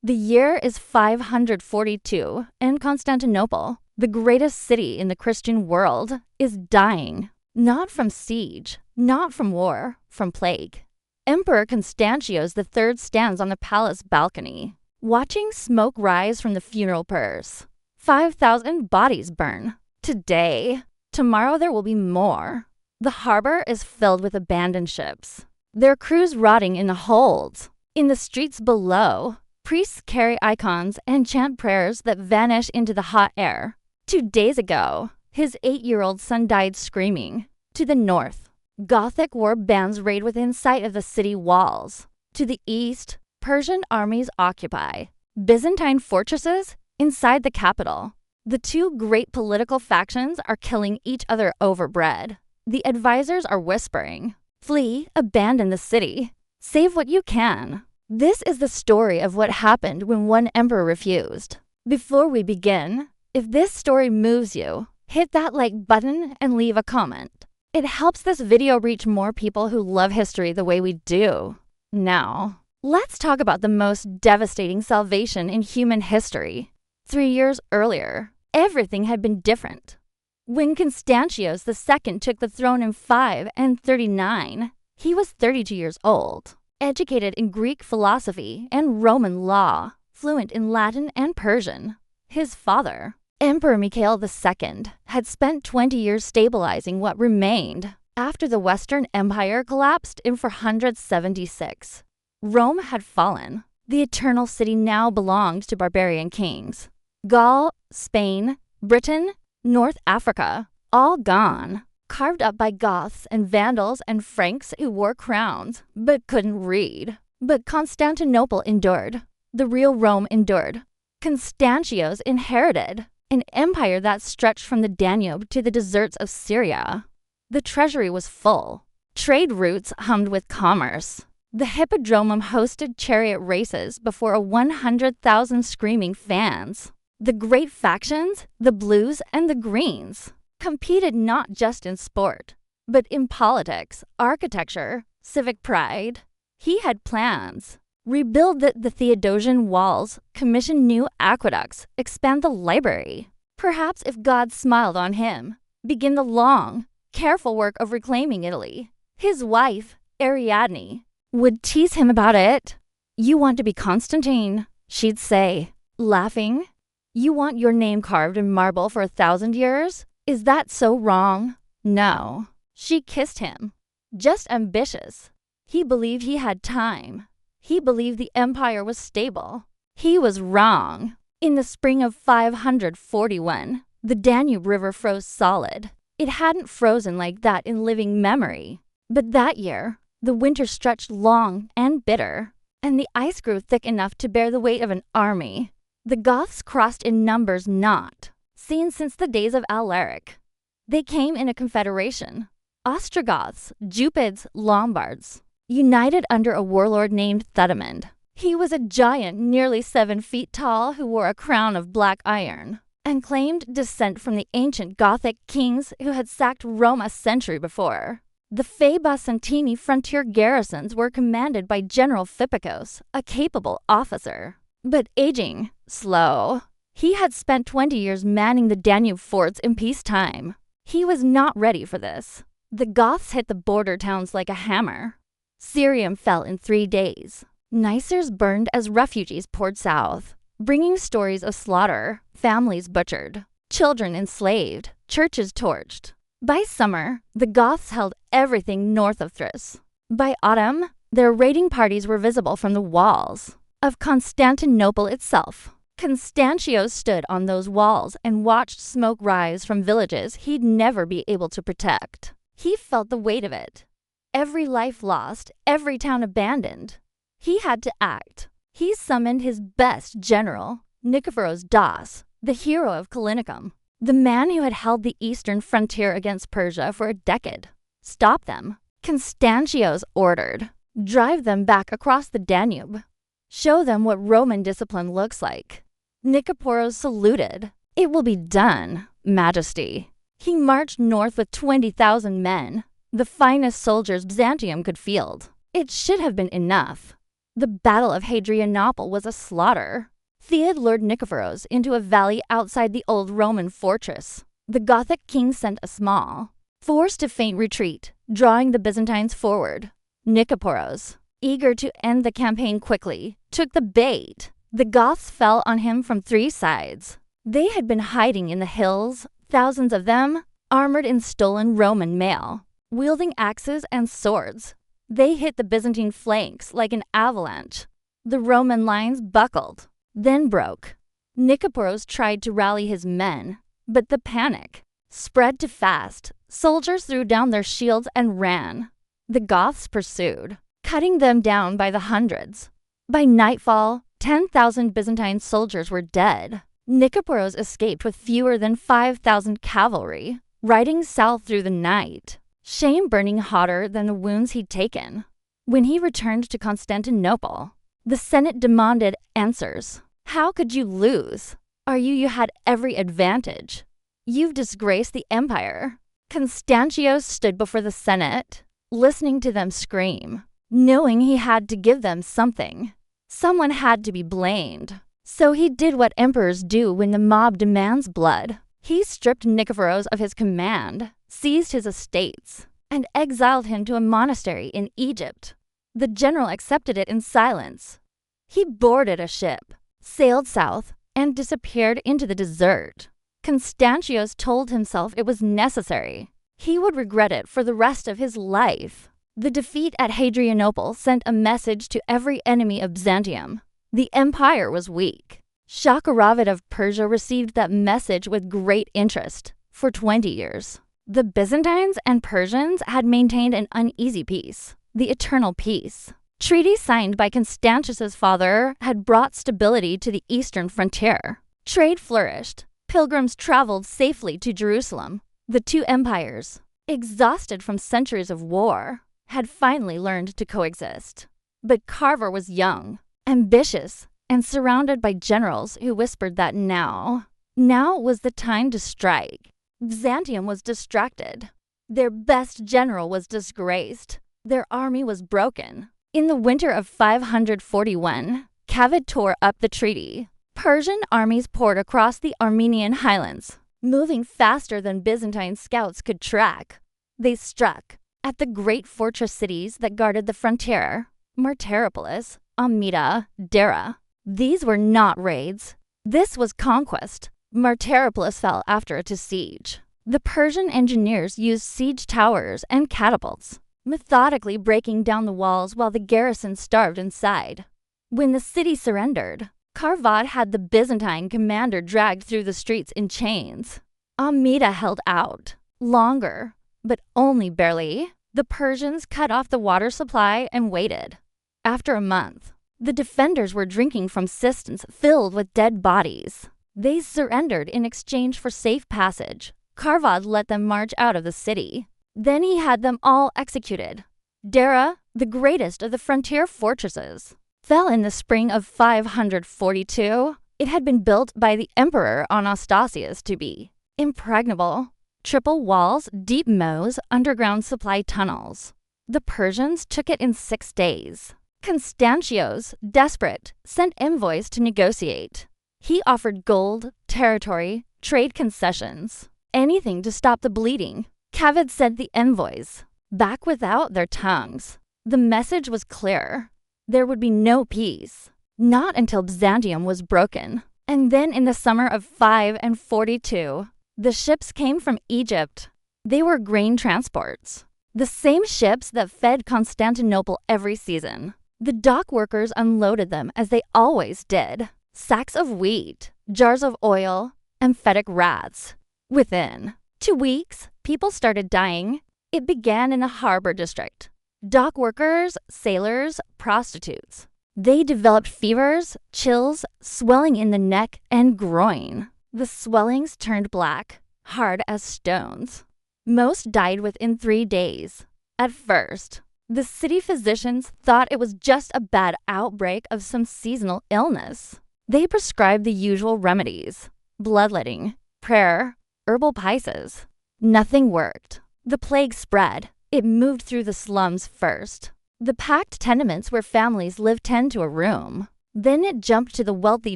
The year is 542, and Constantinople, the greatest city in the Christian world, is dying. Not from siege, not from war, from plague. Emperor Constantius III stands on the palace balcony, watching smoke rise from the funeral pyres. 5,000 bodies burn. Today. Tomorrow there will be more. The harbor is filled with abandoned ships, their crews rotting in the holds. In the streets below, priests carry icons and chant prayers that vanish into the hot air. 2 days ago, his 8-year-old son died screaming. To the north, Gothic war bands raid within sight of the city walls. To the east, Persian armies occupy Byzantine fortresses inside the capital. The 2 great political factions are killing each other over bread. The advisors are whispering, "Flee, abandon the city. Save what you can." This is the story of what happened when one emperor refused. Before we begin, if this story moves you, hit that like button and leave a comment. It helps this video reach more people who love history the way we do. Now, let's talk about the most devastating salvation in human history. 3 years earlier, everything had been different. When Constantius II took the throne in 539, he was 32 years old, educated in Greek philosophy and Roman law, fluent in Latin and Persian. His father, Emperor Mikhail II, had spent 20 years stabilizing what remained after the Western Empire collapsed in 476. Rome had fallen. The Eternal City now belonged to barbarian kings. Gaul, Spain, Britain, North Africa, all gone, carved up by Goths and Vandals and Franks who wore crowns but couldn't read. But Constantinople endured. The real Rome endured. Constantius inherited an empire that stretched from the Danube to the deserts of Syria. The treasury was full. Trade routes hummed with commerce. The Hippodrome hosted chariot races before 100,000 screaming fans. The great factions, the blues and the greens, competed not just in sport, but in politics, architecture, civic pride. He had plans. Rebuild the Theodosian walls, commission new aqueducts, expand the library. Perhaps if God smiled on him, begin the long, careful work of reclaiming Italy. His wife, Ariadne, would tease him about it. "You want to be Constantine," she'd say, laughing. "You want your name carved in marble for 1,000 years? Is that so wrong?" No. She kissed him. Just ambitious. He believed he had time. He believed the empire was stable. He was wrong. In the spring of 541, the Danube River froze solid. It hadn't frozen like that in living memory. But that year, the winter stretched long and bitter, and the ice grew thick enough to bear the weight of an army. The Goths crossed in numbers not seen since the days of Alaric. They came in a confederation. Ostrogoths, Jupids, Lombards, united under a warlord named Thedimund. He was a giant nearly 7 feet tall who wore a crown of black iron and claimed descent from the ancient Gothic kings who had sacked Rome a century before. The Byzantine frontier garrisons were commanded by General Philippos, a capable officer. But aging, slow. He had spent 20 years manning the Danube forts in peacetime. He was not ready for this. The Goths hit the border towns like a hammer. Syrium fell in 3 days. Nicers burned as refugees poured south, bringing stories of slaughter, families butchered, children enslaved, churches torched. By summer, the Goths held everything north of Thrace. By autumn, their raiding parties were visible from the walls of Constantinople itself. Constantius stood on those walls and watched smoke rise from villages he'd never be able to protect. He felt the weight of it. Every life lost, every town abandoned. He had to act. He summoned his best general, Nikephoros Das, the hero of Callinicum, the man who had held the eastern frontier against Persia for a decade. Stop them. Constantius ordered. Drive them back across the Danube. Show them what Roman discipline looks like. Nikephoros saluted. "It will be done, Majesty." He marched north with 20,000 men, the finest soldiers Byzantium could field. It should have been enough. The Battle of Hadrianople was a slaughter. Theod lured Nikephoros into a valley outside the old Roman fortress. The Gothic king sent a small, forced to feint retreat, drawing the Byzantines forward. Nikephoros, eager to end the campaign quickly, took the bait. The Goths fell on him from 3 sides. They had been hiding in the hills, thousands of them, armored in stolen Roman mail, wielding axes and swords. They hit the Byzantine flanks like an avalanche. The Roman lines buckled, then broke. Nikephoros tried to rally his men, but the panic spread too fast. Soldiers threw down their shields and ran. The Goths pursued, cutting them down by the hundreds. By nightfall, 10,000 Byzantine soldiers were dead. Nikephoros escaped with fewer than 5,000 cavalry, riding south through the night, shame burning hotter than the wounds he'd taken. When he returned to Constantinople, the Senate demanded answers. How could you lose? You had every advantage. You've disgraced the empire. Constantius stood before the Senate, listening to them scream, knowing he had to give them something. Someone had to be blamed. So he did what emperors do when the mob demands blood. He stripped Nikephoros of his command, seized his estates, and exiled him to a monastery in Egypt. The general accepted it in silence. He boarded a ship, sailed south, and disappeared into the desert. Constantius told himself it was necessary. He would regret it for the rest of his life. The defeat at Hadrianople sent a message to every enemy of Byzantium. The empire was weak. Shakaravid of Persia received that message with great interest. For 20 years, the Byzantines and Persians had maintained an uneasy peace, the eternal peace. Treaties signed by Constantius's father had brought stability to the eastern frontier. Trade flourished. Pilgrims traveled safely to Jerusalem. The 2 empires, exhausted from centuries of war, had finally learned to coexist. But Carver was young, ambitious, and surrounded by generals who whispered that now was the time to strike. Byzantium was distracted. Their best general was disgraced. Their army was broken. In the winter of 541, Cavid tore up the treaty. Persian armies poured across the Armenian highlands, moving faster than Byzantine scouts could track. They struck at the great fortress cities that guarded the frontier: Martyropolis, Amida, Dera. These were not raids. This was conquest. Martyropolis fell after a siege. The Persian engineers used siege towers and catapults, methodically breaking down the walls while the garrison starved inside. When the city surrendered, Carvad had the Byzantine commander dragged through the streets in chains. Amida held out, longer, but only barely. The Persians cut off the water supply and waited. After a month, the defenders were drinking from cisterns filled with dead bodies. They surrendered in exchange for safe passage. Carvad let them march out of the city. Then he had them all executed. Dera, the greatest of the frontier fortresses, fell in the spring of 542. It had been built by the emperor Anastasius to be impregnable. Triple walls, deep moats, underground supply tunnels. The Persians took it in 6 days. Constantius, desperate, sent envoys to negotiate. He offered gold, territory, trade concessions, anything to stop the bleeding. Cavid sent the envoys back without their tongues. The message was clear. There would be no peace, not until Byzantium was broken. And then in the summer of 542, the ships came from Egypt. They were grain transports, the same ships that fed Constantinople every season. The dock workers unloaded them as they always did. Sacks of wheat, jars of oil, emphatic rats. Within 2 weeks, people started dying. It began in the harbor district. Dock workers, sailors, prostitutes. They developed fevers, chills, swelling in the neck and groin. The swellings turned black, hard as stones. Most died within 3 days. At first, the city physicians thought it was just a bad outbreak of some seasonal illness. They prescribed the usual remedies: bloodletting, prayer, herbal spices. Nothing worked. The plague spread. It moved through the slums first. The packed tenements where families lived 10 to a room. Then it jumped to the wealthy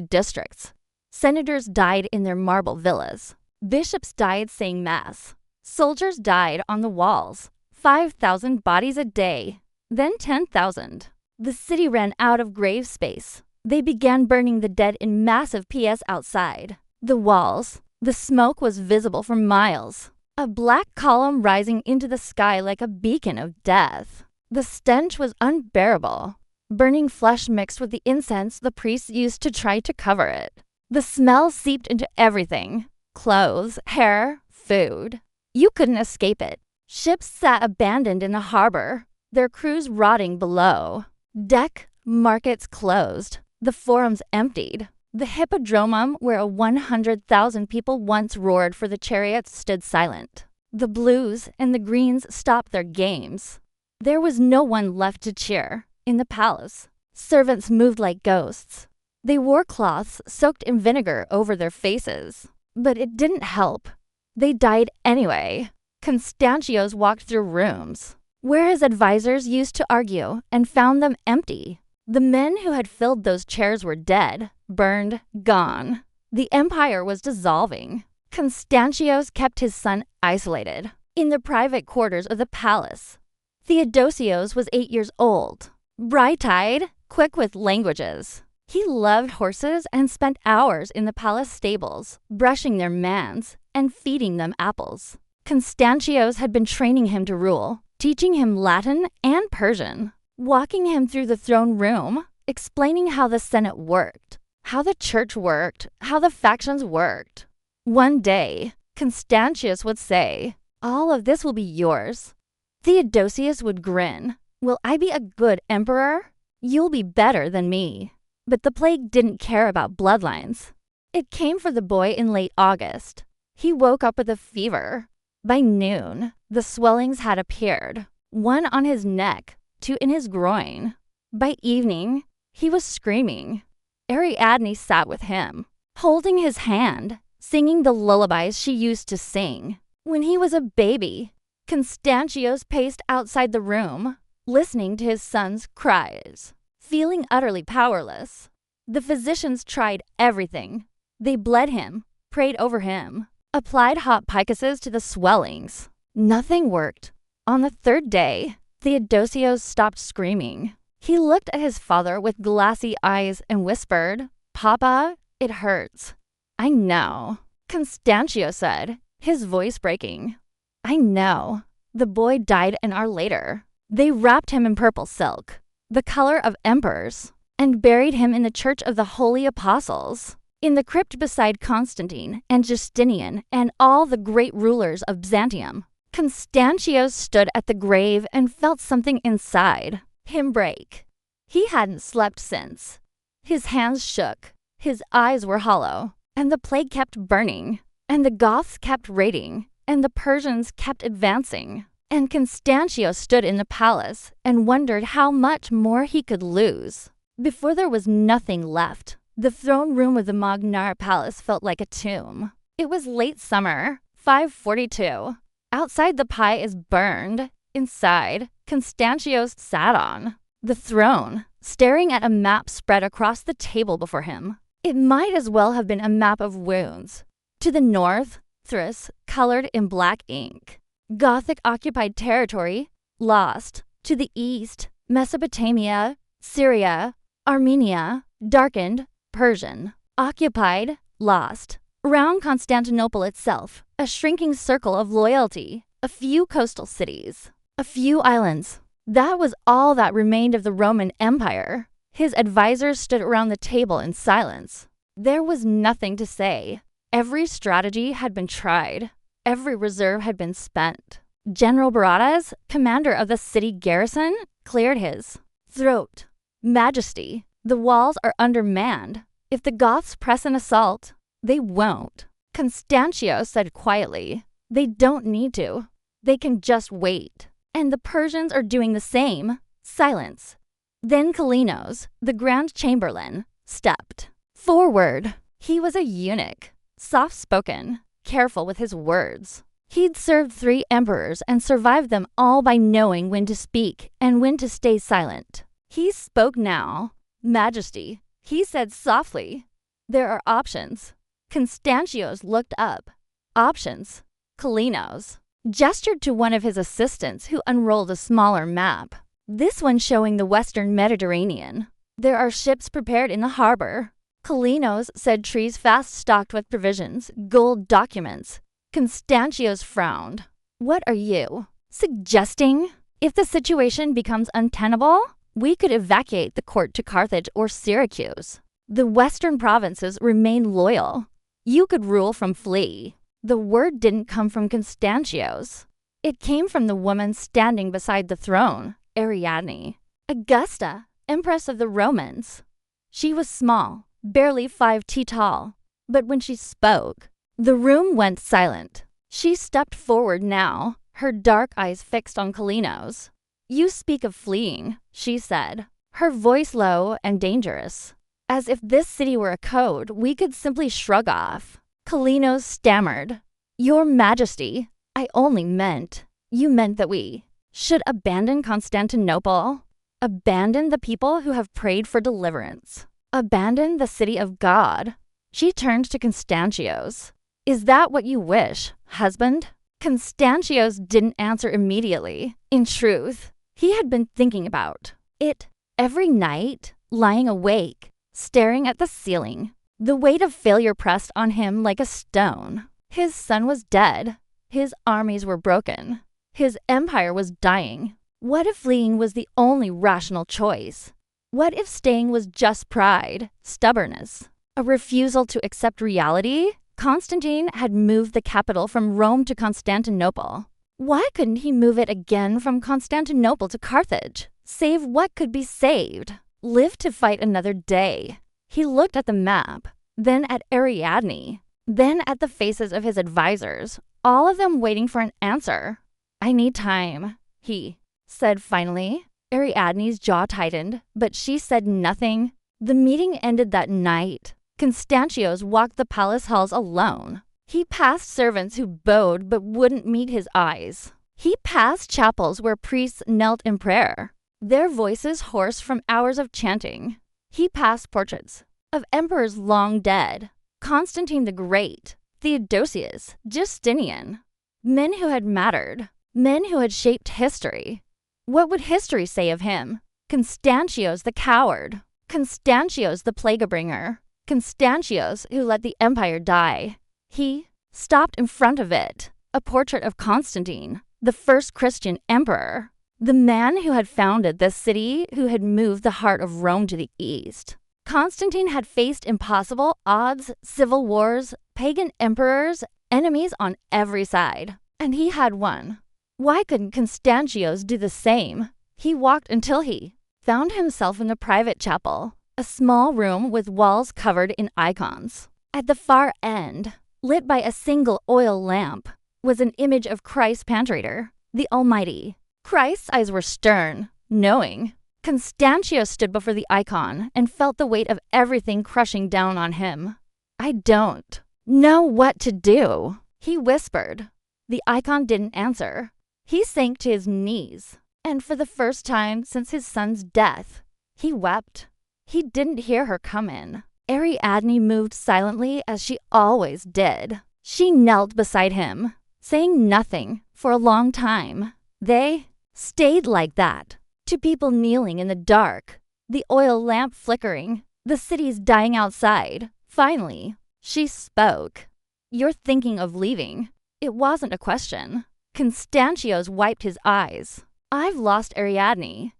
districts. Senators died in their marble villas. Bishops died saying mass. Soldiers died on the walls. 5,000 bodies a day. Then 10,000. The city ran out of grave space. They began burning the dead in massive PS outside the walls. The smoke was visible for miles. A black column rising into the sky like a beacon of death. The stench was unbearable. Burning flesh mixed with the incense the priests used to try to cover it. The smell seeped into everything. Clothes, hair, food. You couldn't escape it. Ships sat abandoned in the harbor, their crews rotting below. Deck markets closed. The forums emptied. The hippodrome where 100,000 people once roared for the chariots stood silent. The blues and the greens stopped their games. There was no one left to cheer. In the palace, servants moved like ghosts. They wore cloths soaked in vinegar over their faces. But it didn't help. They died anyway. Constantius walked through rooms where his advisors used to argue and found them empty. The men who had filled those chairs were dead, burned, gone. The empire was dissolving. Constantius kept his son isolated in the private quarters of the palace. Theodosius was 8 years old, bright-eyed, quick with languages. He loved horses and spent hours in the palace stables, brushing their mans and feeding them apples. Constantius had been training him to rule, teaching him Latin and Persian, walking him through the throne room, explaining how the Senate worked, how the church worked, how the factions worked. One day, Constantius would say, "All of this will be yours." Theodosius would grin. "Will I be a good emperor? You'll be better than me." But the plague didn't care about bloodlines. It came for the boy in late August. He woke up with a fever. By noon, the swellings had appeared, one on his neck, two in his groin. By evening, he was screaming. Ariadne sat with him, holding his hand, singing the lullabies she used to sing when he was a baby. Constantius paced outside the room, listening to his son's cries, feeling utterly powerless. The physicians tried everything. They bled him, prayed over him, applied hot picuses to the swellings. Nothing worked. On the third day, Theodosius stopped screaming. He looked at his father with glassy eyes and whispered, "Papa, it hurts." "I know," Constantius said, his voice breaking. "I know." The boy died an hour later. They wrapped him in purple silk, the color of emperors, and buried him in the Church of the Holy Apostles, in the crypt beside Constantine and Justinian and all the great rulers of Byzantium. Constantius stood at the grave and felt something inside him break. He hadn't slept since. His hands shook, his eyes were hollow, and the plague kept burning, and the Goths kept raiding, and the Persians kept advancing. And Constantius stood in the palace and wondered how much more he could lose. Before there was nothing left, the throne room of the Magnar Palace felt like a tomb. It was late summer, 542. Outside the pie is burned. Inside, Constantius sat on the throne, staring at a map spread across the table before him. It might as well have been a map of wounds. To the north, Thrace, colored in black ink. Gothic-occupied territory, lost. To the east, Mesopotamia, Syria, Armenia, darkened, Persian. Occupied, lost. Around Constantinople itself, a shrinking circle of loyalty. A few coastal cities. A few islands. That was all that remained of the Roman Empire. His advisors stood around the table in silence. There was nothing to say. Every strategy had been tried. Every reserve had been spent. General Baradas, commander of the city garrison, cleared his throat. "Majesty, the walls are undermanned. If the Goths press an assault, they won't." Constantius said quietly, "They don't need to. They can just wait." And the Persians are doing the same. Silence. Then Kalinos, the Grand Chamberlain, stepped forward. He was a eunuch, soft-spoken, careful with his words. He'd served 3 emperors and survived them all by knowing when to speak and when to stay silent. He spoke now. Majesty, he said softly. There are options. Constantius looked up. Options. Kallinos gestured to one of his assistants who unrolled a smaller map. This one showing the western Mediterranean. There are ships prepared in the harbor. Kallinos said trees fast stocked with provisions, gold documents. Constantius frowned. What are you suggesting? If the situation becomes untenable, we could evacuate the court to Carthage or Syracuse. The western provinces remain loyal. You could rule from flee. The word didn't come from Constantius. It came from the woman standing beside the throne, Ariadne, Augusta, Empress of the Romans. She was small, barely 5 feet tall, but when she spoke, the room went silent. She stepped forward now, her dark eyes fixed on Kallinos. You speak of fleeing, she said, her voice low and dangerous. As if this city were a code we could simply shrug off. Kallinos stammered. Your Majesty, I only meant, you meant that we should abandon Constantinople, abandon the people who have prayed for deliverance, abandon the city of God. She turned to Constantius. Is that what you wish, husband? Constantius didn't answer immediately. In truth, he had been thinking about it every night, lying awake, staring at the ceiling. The weight of failure pressed on him like a stone. His son was dead. His armies were broken. His empire was dying. What if fleeing was the only rational choice? What if staying was just pride, stubbornness, a refusal to accept reality? Constantine had moved the capital from Rome to Constantinople. Why couldn't he move it again from Constantinople to Carthage? Save what could be saved. Live to fight another day. He looked at the map, then at Ariadne, then at the faces of his advisors, all of them waiting for an answer. I need time, he said finally. Ariadne's jaw tightened, but she said nothing. The meeting ended that night. Constantius walked the palace halls alone. He passed servants who bowed but wouldn't meet his eyes. He passed chapels where priests knelt in prayer, their voices hoarse from hours of chanting. He passed portraits of emperors long dead, Constantine the Great, Theodosius, Justinian, men who had mattered, men who had shaped history. What would history say of him? Constantius the coward, Constantius the plague-bringer, Constantius who let the empire die. He stopped in front of it, a portrait of Constantine, the first Christian emperor, the man who had founded this city, who had moved the heart of Rome to the east. Constantine had faced impossible odds, civil wars, pagan emperors, enemies on every side, and he had won. Why couldn't Constantius do the same? He walked until he found himself in the private chapel, a small room with walls covered in icons. At the far end, lit by a single oil lamp, was an image of Christ Panterator, the Almighty. Christ's eyes were stern, knowing. Constantius stood before the icon and felt the weight of everything crushing down on him. I don't know what to do, he whispered. The icon didn't answer. He sank to his knees, and for the first time since his son's death, he wept. He didn't hear her come in. Ariadne moved silently as she always did. She knelt beside him, saying nothing for a long time. They stayed like that, to people kneeling in the dark, the oil lamp flickering, the cities dying outside. Finally, she spoke. You're thinking of leaving. It wasn't a question. Constantius wiped his eyes. I've lost Ariadne.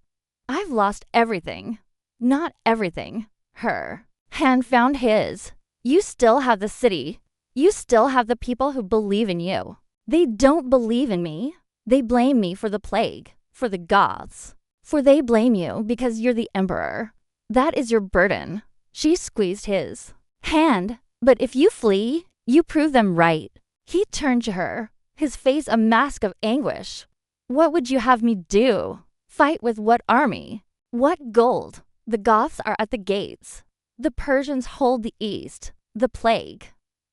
I've lost everything. Not everything. Her hand found his. You still have the city. You still have the people who believe in you. They don't believe in me. They blame me for the plague, for the Goths. For they blame you because you're the emperor. That is your burden. She squeezed his hand. But if you flee, you prove them right. He turned to her, his face a mask of anguish. What would you have me do? Fight with what army? What gold? The Goths are at the gates. The Persians hold the east. The plague.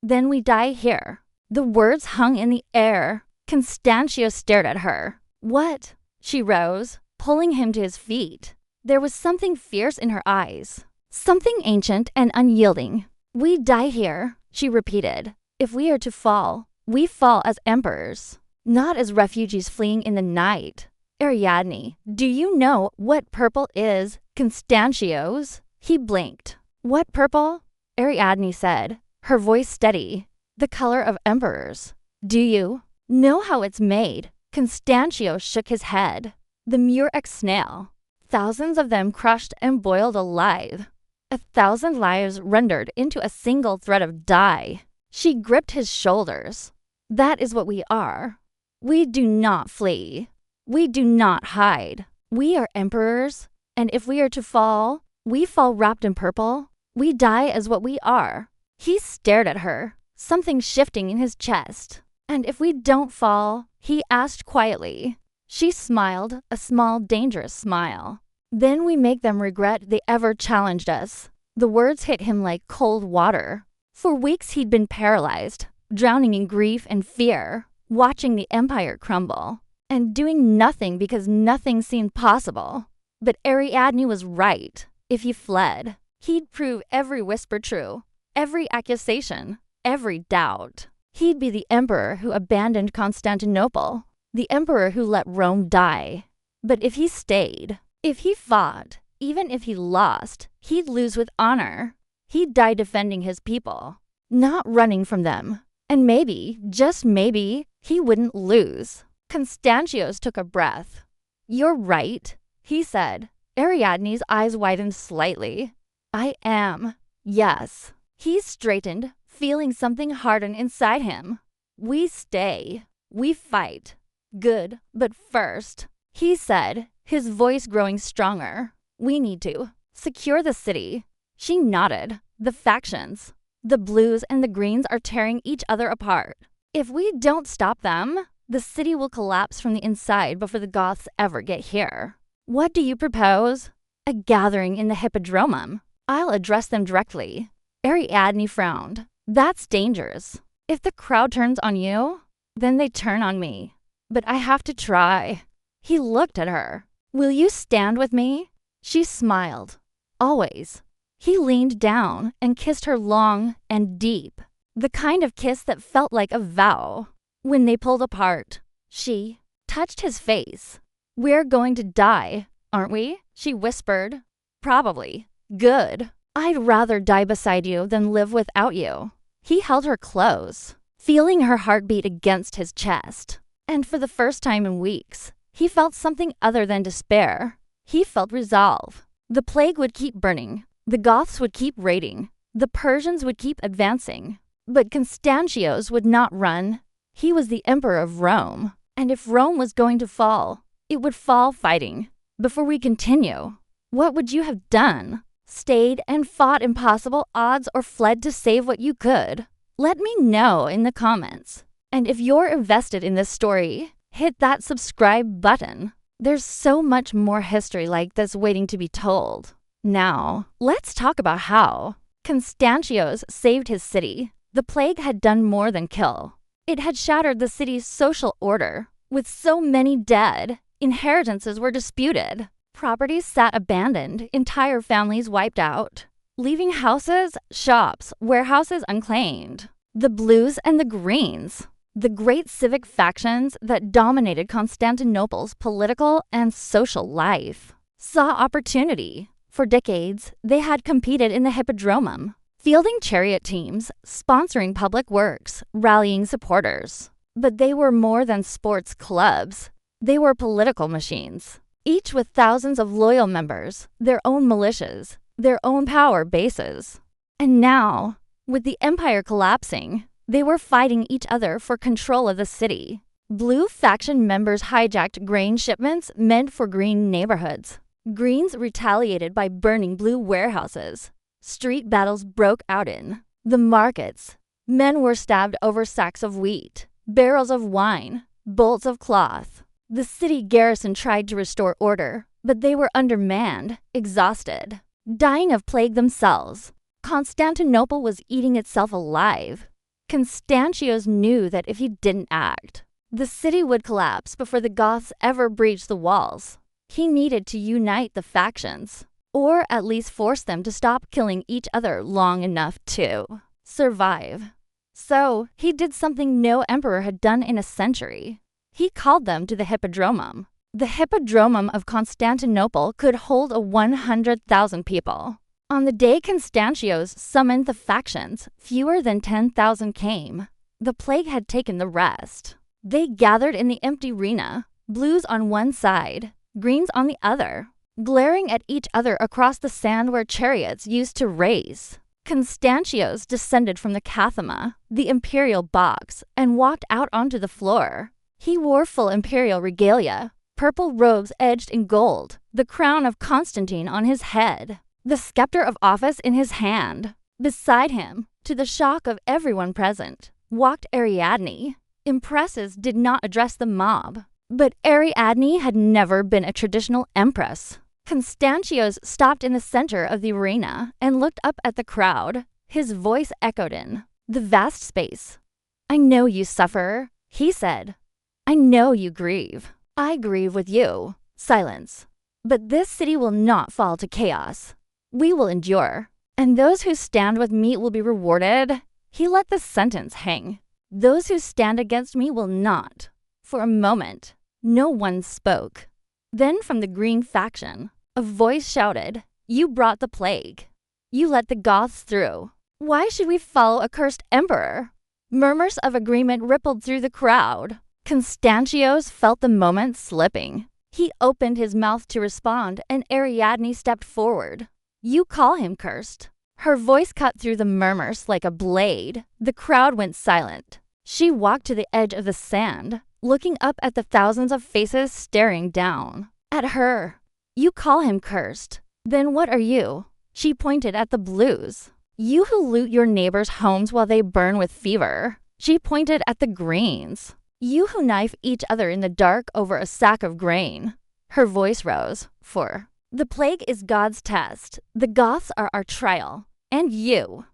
Then we die here. The words hung in the air. Constantio stared at her. What? She rose, pulling him to his feet. There was something fierce in her eyes, something ancient and unyielding. We die here, she repeated. If we are to fall, we fall as emperors, not as refugees fleeing in the night. Ariadne, do you know what purple is, Constantio's? He blinked. What purple? Ariadne said, her voice steady. The color of emperors. Do you know how it's made? Constantio shook his head. The murex snail. Thousands of them crushed and boiled alive. 1,000 lives rendered into a single thread of dye. She gripped his shoulders. That is what we are. We do not flee. We do not hide. We are emperors, and if we are to fall, we fall wrapped in purple. We die as what we are. He stared at her, something shifting in his chest. And if we don't fall, he asked quietly. She smiled, a small, dangerous smile. Then we make them regret they ever challenged us. The words hit him like cold water. For weeks he'd been paralyzed, drowning in grief and fear, watching the empire crumble, and doing nothing because nothing seemed possible. But Ariadne was right. If he fled, he'd prove every whisper true, every accusation, every doubt. He'd be the emperor who abandoned Constantinople, the emperor who let Rome die. But if he stayed, if he fought, even if he lost, he'd lose with honor. He'd die defending his people, not running from them. And maybe, just maybe, he wouldn't lose. Constantius took a breath. You're right, he said. Ariadne's eyes widened slightly. I am. Yes. He straightened, feeling something harden inside him. We stay. We fight. Good, but first, he said, his voice growing stronger. We need to secure the city. She nodded. The factions, the blues and the greens are tearing each other apart. If we don't stop them, the city will collapse from the inside before the Goths ever get here. What do you propose? A gathering in the Hippodromum. I'll address them directly. Ariadne frowned. That's dangerous. If the crowd turns on you, then they turn on me. But I have to try. He looked at her. Will you stand with me? She smiled. Always. He leaned down and kissed her long and deep, the kind of kiss that felt like a vow. When they pulled apart, she touched his face. We're going to die, aren't we? She whispered. Probably. Good. I'd rather die beside you than live without you. He held her close, feeling her heartbeat against his chest. And for the first time in weeks, he felt something other than despair. He felt resolve. The plague would keep burning. The Goths would keep raiding. The Persians would keep advancing. But Constantius would not run. He was the emperor of Rome. And if Rome was going to fall, it would fall fighting. Before we continue, what would you have done? Stayed and fought impossible odds or fled to save what you could? Let me know in the comments. And if you're invested in this story, hit that subscribe button. There's so much more history like this waiting to be told. Now, let's talk about how Constantius saved his city. The plague had done more than kill. It had shattered the city's social order. With so many dead, inheritances were disputed. Properties sat abandoned, entire families wiped out, leaving houses, shops, warehouses unclaimed. The blues and the greens, the great civic factions that dominated Constantinople's political and social life, saw opportunity. For decades, they had competed in the Hippodromum, fielding chariot teams, sponsoring public works, rallying supporters. But they were more than sports clubs. They were political machines, each with thousands of loyal members, their own militias, their own power bases. And now, with the empire collapsing, they were fighting each other for control of the city. Blue faction members hijacked grain shipments meant for green neighborhoods. Greens retaliated by burning blue warehouses. Street battles broke out in the markets. Men were stabbed over sacks of wheat, barrels of wine, bolts of cloth. The city garrison tried to restore order, but they were undermanned, exhausted, dying of plague themselves. Constantinople was eating itself alive. Constantius knew that if he didn't act, the city would collapse before the Goths ever breached the walls. He needed to unite the factions, or at least force them to stop killing each other long enough to survive. So he did something no emperor had done in a century. He called them to the Hippodromum. The Hippodromum of Constantinople could hold 100,000 people. On the day Constantius summoned the factions, fewer than 10,000 came. The plague had taken the rest. They gathered in the empty arena, blues on one side, greens on the other, glaring at each other across the sand where chariots used to race. Constantius descended from the Cathama, the imperial box, and walked out onto the floor. He wore full imperial regalia, purple robes edged in gold, the crown of Constantine on his head, the scepter of office in his hand. Beside him, to the shock of everyone present, walked Ariadne. Empresses did not address the mob, but Ariadne had never been a traditional empress. Constantius stopped in the center of the arena and looked up at the crowd. His voice echoed in the vast space. "I know you suffer," he said. "I know you grieve. I grieve with you." Silence. "But this city will not fall to chaos. We will endure, and those who stand with me will be rewarded." He let the sentence hang. "Those who stand against me will not." For a moment, no one spoke. Then from the green faction, a voice shouted, "You brought the plague. You let the Goths through. Why should we follow a cursed emperor?" Murmurs of agreement rippled through the crowd. Constantius felt the moment slipping. He opened his mouth to respond, and Ariadne stepped forward. "You call him cursed." Her voice cut through the murmurs like a blade. The crowd went silent. She walked to the edge of the sand, looking up at the thousands of faces staring down at her. "You call him cursed. Then what are you?" She pointed at the blues. "You who loot your neighbors' homes while they burn with fever." She pointed at the greens. "You who knife each other in the dark over a sack of grain." Her voice rose. "For the plague is God's test. The Goths are our trial. And you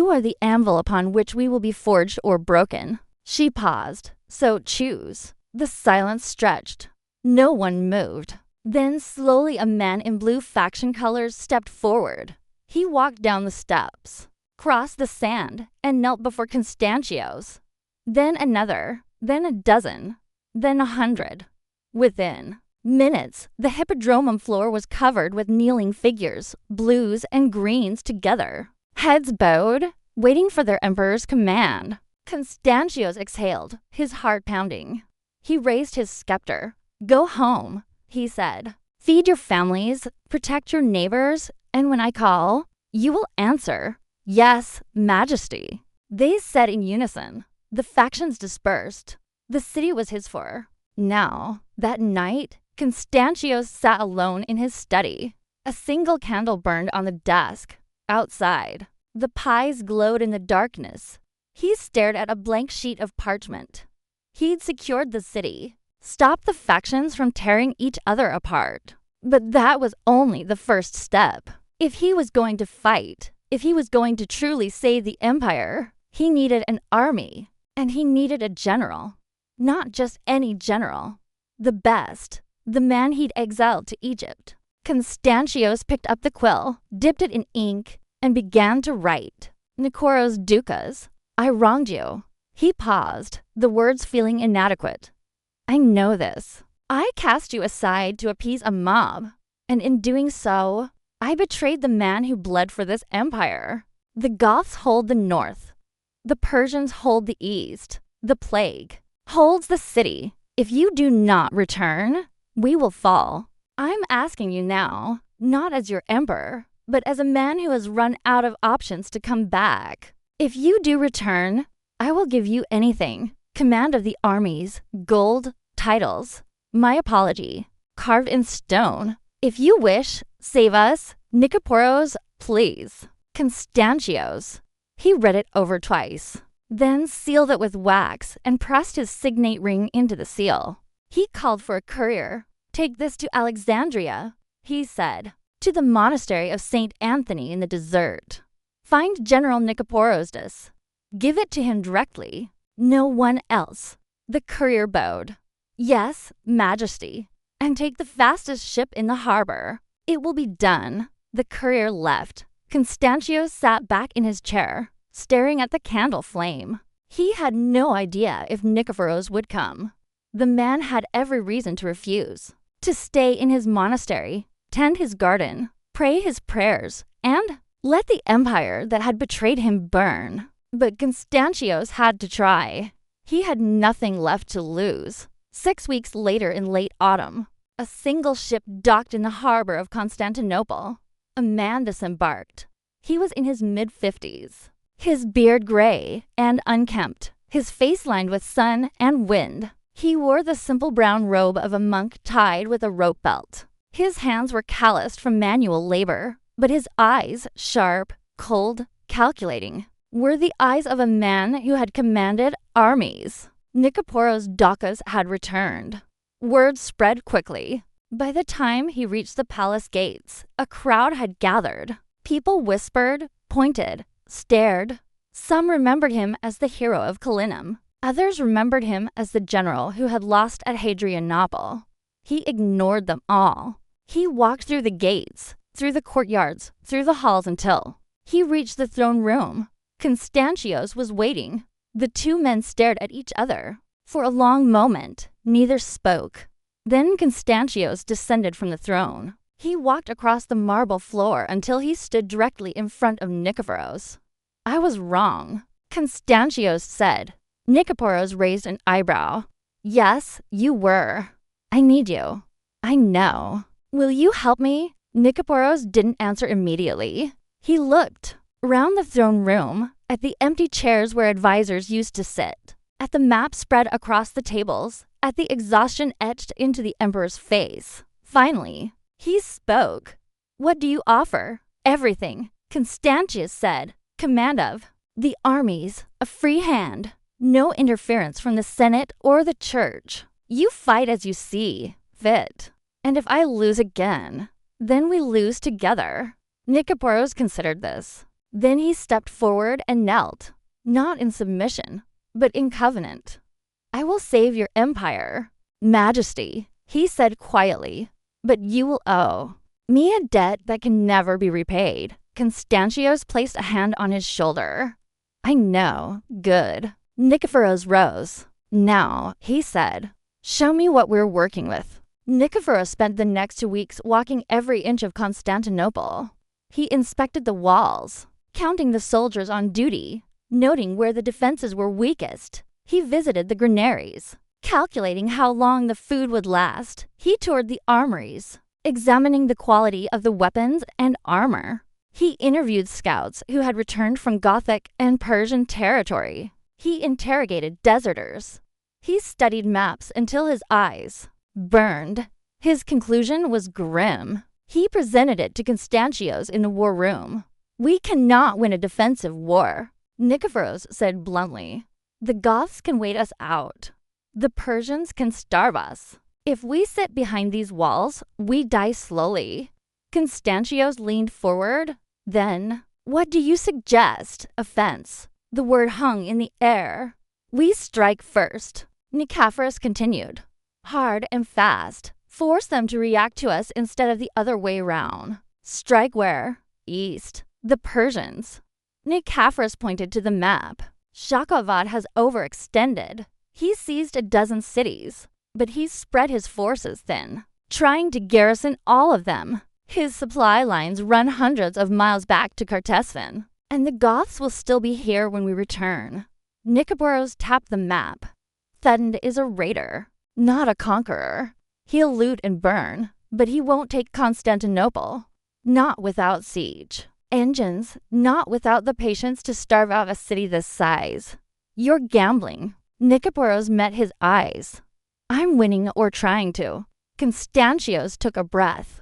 are the anvil upon which we will be forged or broken." She paused. "So choose." The silence stretched. No one moved. Then slowly a man in blue faction colors stepped forward. He walked down the steps, crossed the sand, and knelt before Constantius. Then another, then a dozen, then 100. Within minutes, the Hippodromum floor was covered with kneeling figures, blues and greens together, heads bowed, waiting for their emperor's command. Constantius exhaled, his heart pounding. He raised his scepter. "Go home," he said. "Feed your families, protect your neighbors, and when I call, you will answer, 'Yes, Majesty.'" They said in unison. The factions dispersed. The city was his for. Now, that night, Constantius sat alone in his study. A single candle burned on the desk. Outside, the pies glowed in the darkness. He stared at a blank sheet of parchment. He'd secured the city, stopped the factions from tearing each other apart. But that was only the first step. If he was going to fight, if he was going to truly save the empire, he needed an army, and he needed a general. Not just any general. The best, the man he'd exiled to Egypt. Constantius picked up the quill, dipped it in ink, and began to write. "Nicoros Ducas, I wronged you." He paused, the words feeling inadequate. "I know this. I cast you aside to appease a mob, and in doing so, I betrayed the man who bled for this empire. The Goths hold the north. The Persians hold the east. The plague holds the city. If you do not return, we will fall. I'm asking you now, not as your emperor, but as a man who has run out of options to come back. If you do return, I will give you anything. Command of the armies, gold, titles. My apology, carved in stone. If you wish, save us. Nicoporos, please. Constantius." He read it over twice, then sealed it with wax and pressed his signet ring into the seal. He called for a courier. "Take this to Alexandria," he said, "to the monastery of St. Anthony in the desert. Find General Nicoporosdus. Give it to him directly. No one else. The courier bowed. Yes, Majesty. And take the fastest ship in the harbor. It will be done. The courier left. Constantius sat back in his chair, staring at the candle flame. He had no idea if Nikephoros would come. The man had every reason to refuse. To stay in his monastery, tend his garden, pray his prayers, and let the empire that had betrayed him burn. But Constantius had to try. He had nothing left to lose. 6 weeks later in late autumn, a single ship docked in the harbor of Constantinople. A man disembarked. He was in his mid-50s, his beard gray and unkempt, his face lined with sun and wind. He wore the simple brown robe of a monk tied with a rope belt. His hands were calloused from manual labor, but his eyes, sharp, cold, calculating, were the eyes of a man who had commanded armies. Nikephoros Doukas had returned. Word spread quickly. By the time he reached the palace gates, a crowd had gathered. People whispered, pointed, stared. Some remembered him as the hero of Calinum. Others remembered him as the general who had lost at Hadrianople. He ignored them all. He walked through the gates, through the courtyards, through the halls until he reached the throne room. Constantius was waiting. The two men stared at each other. For a long moment, neither spoke. Then Constantius descended from the throne. He walked across the marble floor until he stood directly in front of Nikephoros. I was wrong, Constantius said. Nikephoros raised an eyebrow. Yes, you were. I need you. I know. Will you help me? Nikephoros didn't answer immediately. He looked around the throne room, at the empty chairs where advisors used to sit, at the map spread across the tables, at the exhaustion etched into the emperor's face. Finally, he spoke. What do you offer? Everything, Constantius said. Command of the armies, a free hand, no interference from the Senate or the church. You fight as you see fit. And if I lose again, then we lose together. Nikephoros considered this. Then he stepped forward and knelt, not in submission, but in covenant. I will save your empire, Majesty, he said quietly, but you will owe me a debt that can never be repaid. Constantius placed a hand on his shoulder. I know, good. Nikephoros rose. Now, he said, show me what we're working with. Nikephoros spent the next 2 weeks walking every inch of Constantinople. He inspected the walls, counting the soldiers on duty, noting where the defenses were weakest. He visited the granaries, calculating how long the food would last. He toured the armories, examining the quality of the weapons and armor. He interviewed scouts who had returned from Gothic and Persian territory. He interrogated deserters. He studied maps until his eyes burned. His conclusion was grim. He presented it to Constantius in the war room. We cannot win a defensive war, Nikephoros said bluntly. The Goths can wait us out. The Persians can starve us. If we sit behind these walls, we die slowly. Constantius leaned forward. Then, what do you suggest? Offense. The word hung in the air. We strike first. Nikephoros continued. Hard and fast. Force them to react to us instead of the other way round. Strike where? East. The Persians. Nikephoros pointed to the map. Shakavad has overextended. He seized a dozen cities, but he's spread his forces thin, trying to garrison all of them. His supply lines run hundreds of miles back to Cartespan, and the Goths will still be here when we return. Nikephoros tapped the map. Thudund is a raider, not a conqueror. He'll loot and burn, but he won't take Constantinople. Not without siege. Engines, not without the patience to starve out a city this size. You're gambling. Nikephoros met his eyes. I'm winning or trying to. Constantius took a breath.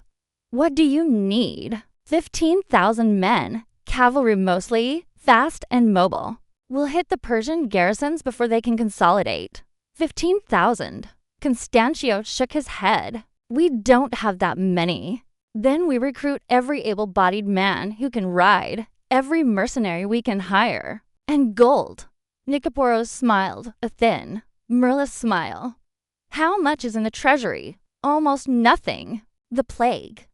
What do you need? 15,000 men, cavalry mostly, fast and mobile. We'll hit the Persian garrisons before they can consolidate. 15,000. Constantius shook his head. We don't have that many. Then we recruit every able-bodied man who can ride, every mercenary we can hire, And gold. Nicephorus smiled, a thin, mirthless smile. How much is in the treasury? Almost nothing. The plague.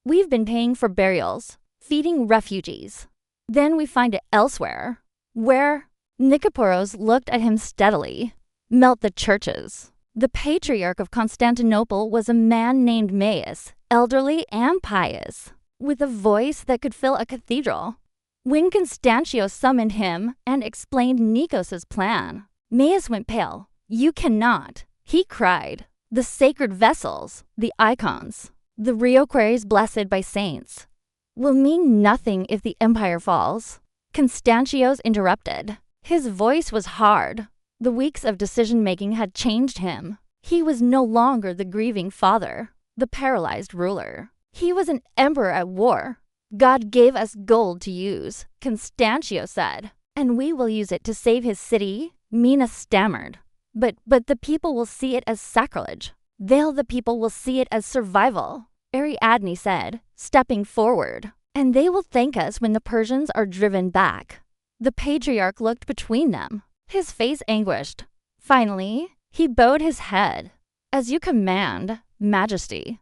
We've been paying for burials, feeding refugees. Then we find it elsewhere. Where? Nicephorus looked at him steadily. Melt the churches. The patriarch of Constantinople was a man named Maius, elderly and pious, with a voice that could fill a cathedral. When Constantius summoned him and explained Nikos's plan, Maius went pale. You cannot, he cried. The sacred vessels, the icons, the reliquaries blessed by saints, will mean nothing if the empire falls. Constantius interrupted. His voice was hard. The weeks of decision-making had changed him. He was no longer the grieving father, the paralyzed ruler. He was an emperor at war. God gave us gold to use, Constantius said, and we will use it to save his city. Mina stammered. But the people will see it as sacrilege. The people will see it as survival, Ariadne said, stepping forward. And they will thank us when the Persians are driven back. The patriarch looked between them, his face anguished. Finally, he bowed his head. As you command, Majesty.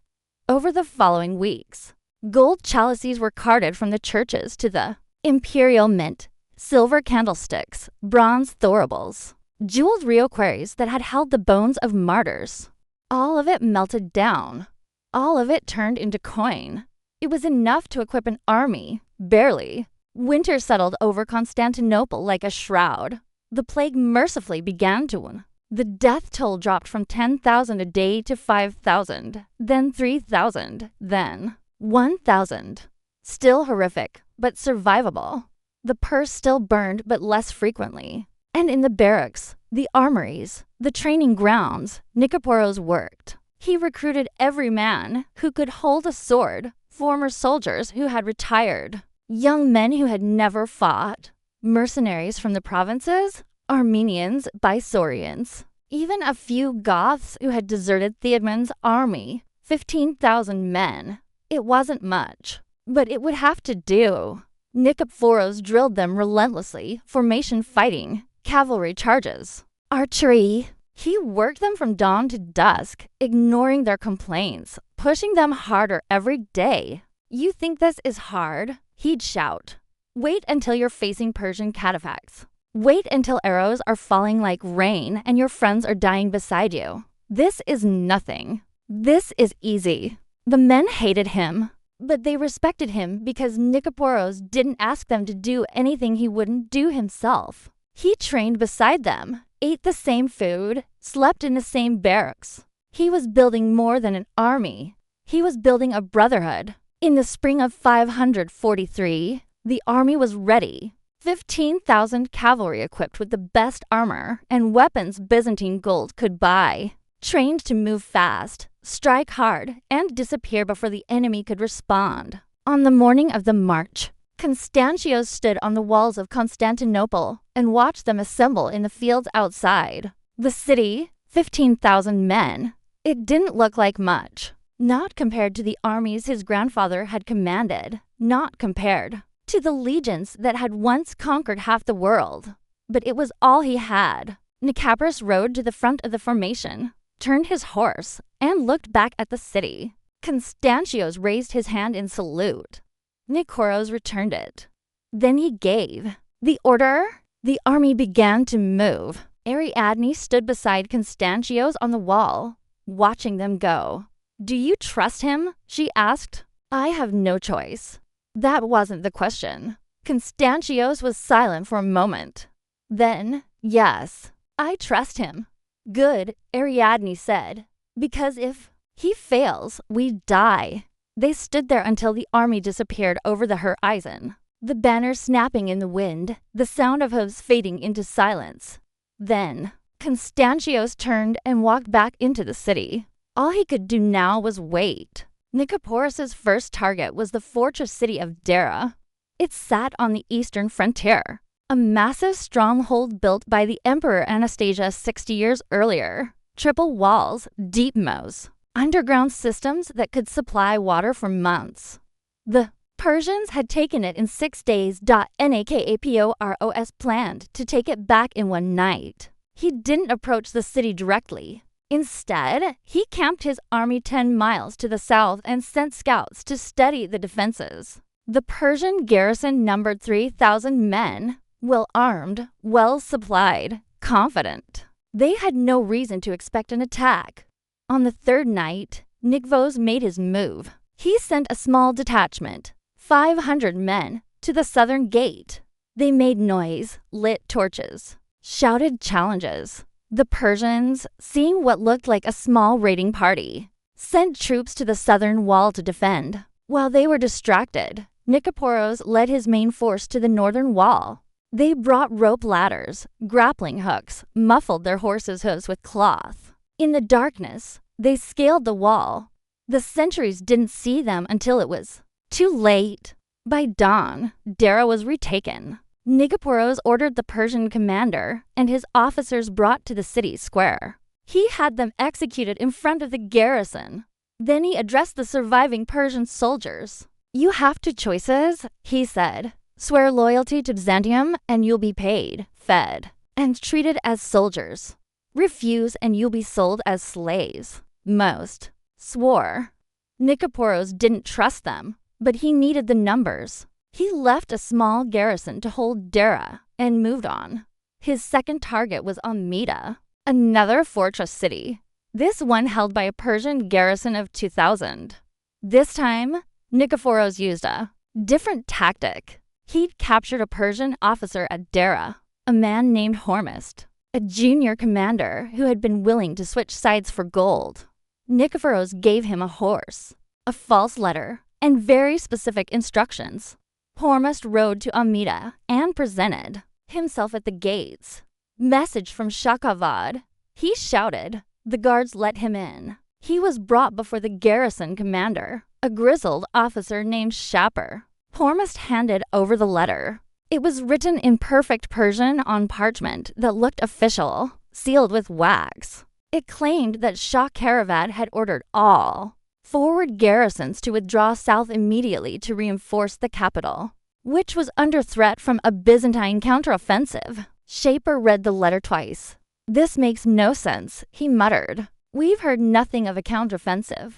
Over the following weeks, gold chalices were carted from the churches to the imperial mint, silver candlesticks, bronze thuribles, jeweled reliquaries that had held the bones of martyrs. All of it melted down. All of it turned into coin. It was enough to equip an army, barely. Winter settled over Constantinople like a shroud. The plague mercifully began to win. The death toll dropped from 10,000 a day to 5,000, then 3,000, then 1,000. Still horrific, but survivable. The purse still burned, but less frequently. And in the barracks, the armories, the training grounds, Nicephorus worked. He recruited every man who could hold a sword, former soldiers who had retired, young men who had never fought, mercenaries from the provinces, Armenians, Byzantines, even a few Goths who had deserted Theodman's army, 15,000 men. It wasn't much, but it would have to do. Nicephorus drilled them relentlessly, formation fighting, cavalry charges, archery. He worked them from dawn to dusk, ignoring their complaints, pushing them harder every day. You think this is hard? He'd shout. Wait until you're facing Persian cataphracts. Wait until arrows are falling like rain and your friends are dying beside you. This is nothing. This is easy. The men hated him, but they respected him because Nicephorus didn't ask them to do anything he wouldn't do himself. He trained beside them, ate the same food, slept in the same barracks. He was building more than an army. He was building a brotherhood. In the spring of 543, the army was ready. 15,000 cavalry equipped with the best armor and weapons Byzantine gold could buy. Trained to move fast, strike hard, and disappear before the enemy could respond. On the morning of the march, Constantius stood on the walls of Constantinople and watched them assemble in the fields outside. The city, 15,000 men. It didn't look like much. Not compared to the armies his grandfather had commanded. Not compared to the legions that had once conquered half the world. But it was all he had. Nicephorus rode to the front of the formation, turned his horse, and looked back at the city. Constantius raised his hand in salute. Nicephorus returned it. Then he gave the order. The army began to move. Ariadne stood beside Constantius on the wall, watching them go. Do you trust him? She asked. I have no choice. That wasn't the question. Constantius was silent for a moment. Then, yes, I trust him. Good, Ariadne said, because if he fails, we die. They stood there until the army disappeared over the horizon, the banners snapping in the wind, the sound of hooves fading into silence. Then, Constantius turned and walked back into the city. All he could do now was wait. Nicephorus's first target was the fortress city of Dara. It sat on the eastern frontier, a massive stronghold built by the Emperor Anastasia 60 years earlier. Triple walls, deep moats, underground systems that could supply water for months. The Persians had taken it in 6 days. Nakaporos planned to take it back in one night. He didn't approach the city directly. Instead, he camped his army 10 miles to the south and sent scouts to study the defenses. The Persian garrison numbered 3,000 men, well-armed, well-supplied, confident. They had no reason to expect an attack. On the third night, Nikvos made his move. He sent a small detachment, 500 men, to the southern gate. They made noise, lit torches, shouted challenges. The Persians, seeing what looked like a small raiding party, sent troops to the southern wall to defend. While they were distracted, Nicephorus led his main force to the northern wall. They brought rope ladders, grappling hooks, muffled their horses' hooves with cloth. In the darkness, they scaled the wall. The sentries didn't see them until it was too late. By dawn, Dara was retaken. Nicephorus ordered the Persian commander and his officers brought to the city square. He had them executed in front of the garrison. Then he addressed the surviving Persian soldiers. "You have two choices," he said. "Swear loyalty to Byzantium and you'll be paid, fed, and treated as soldiers. Refuse and you'll be sold as slaves." Most swore. Nicephorus didn't trust them, but he needed the numbers. He left a small garrison to hold Dara and moved on. His second target was Amida, another fortress city, this one held by a Persian garrison of 2,000. This time, Nicephorus used a different tactic. He'd captured a Persian officer at Dara, a man named Hormizd, a junior commander who had been willing to switch sides for gold. Nicephorus gave him a horse, a false letter, and very specific instructions. Hormizd rode to Amida and presented himself at the gates. Message from Shakavad. He shouted. The guards let him in. He was brought before the garrison commander, a grizzled officer named Shapur. Hormizd handed over the letter. It was written in perfect Persian on parchment that looked official, sealed with wax. It claimed that Shah Kharavad had ordered all forward garrisons to withdraw south immediately to reinforce the capital, which was under threat from a Byzantine counteroffensive. Shapur read the letter twice. "This makes no sense," he muttered. "We've heard nothing of a counteroffensive."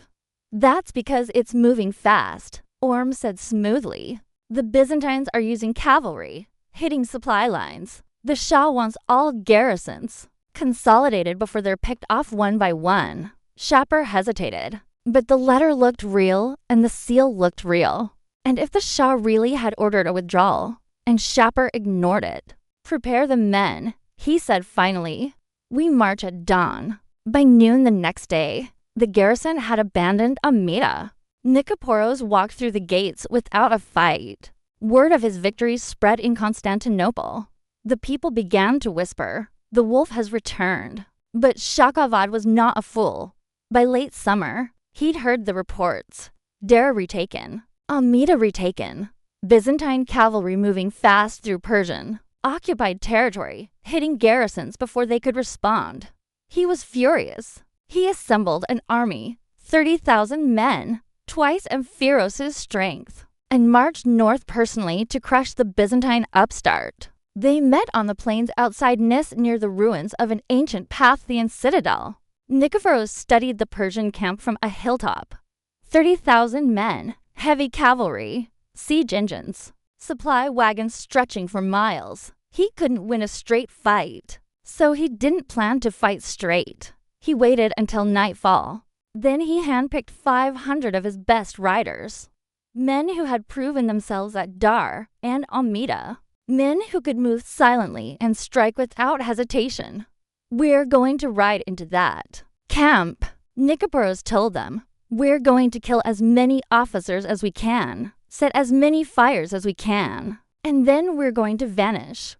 "That's because it's moving fast," Orm said smoothly. "The Byzantines are using cavalry, hitting supply lines. The Shah wants all garrisons consolidated before they're picked off one by one." Shapur hesitated. But the letter looked real, and the seal looked real. And if the Shah really had ordered a withdrawal, and Shapur ignored it, "Prepare the men," he said finally. "We march at dawn." By noon the next day, the garrison had abandoned Amida. Nicephorus walked through the gates without a fight. Word of his victory spread in Constantinople. The people began to whisper, "The wolf has returned." But Shakavad was not a fool. By late summer, he'd heard the reports. Dara retaken, Amida retaken, Byzantine cavalry moving fast through Persian, occupied territory, hitting garrisons before they could respond. He was furious. He assembled an army, 30,000 men, twice Amphiros' strength, and marched north personally to crush the Byzantine upstart. They met on the plains outside Nis near the ruins of an ancient Parthian citadel. Nicephorus studied the Persian camp from a hilltop. 30,000 men, heavy cavalry, siege engines, supply wagons stretching for miles. He couldn't win a straight fight, so he didn't plan to fight straight. He waited until nightfall. Then he handpicked 500 of his best riders, men who had proven themselves at Dar and Amida, men who could move silently and strike without hesitation. "We're going to ride into that camp," Nicephorus told them. "We're going to kill as many officers as we can, set as many fires as we can, and then we're going to vanish."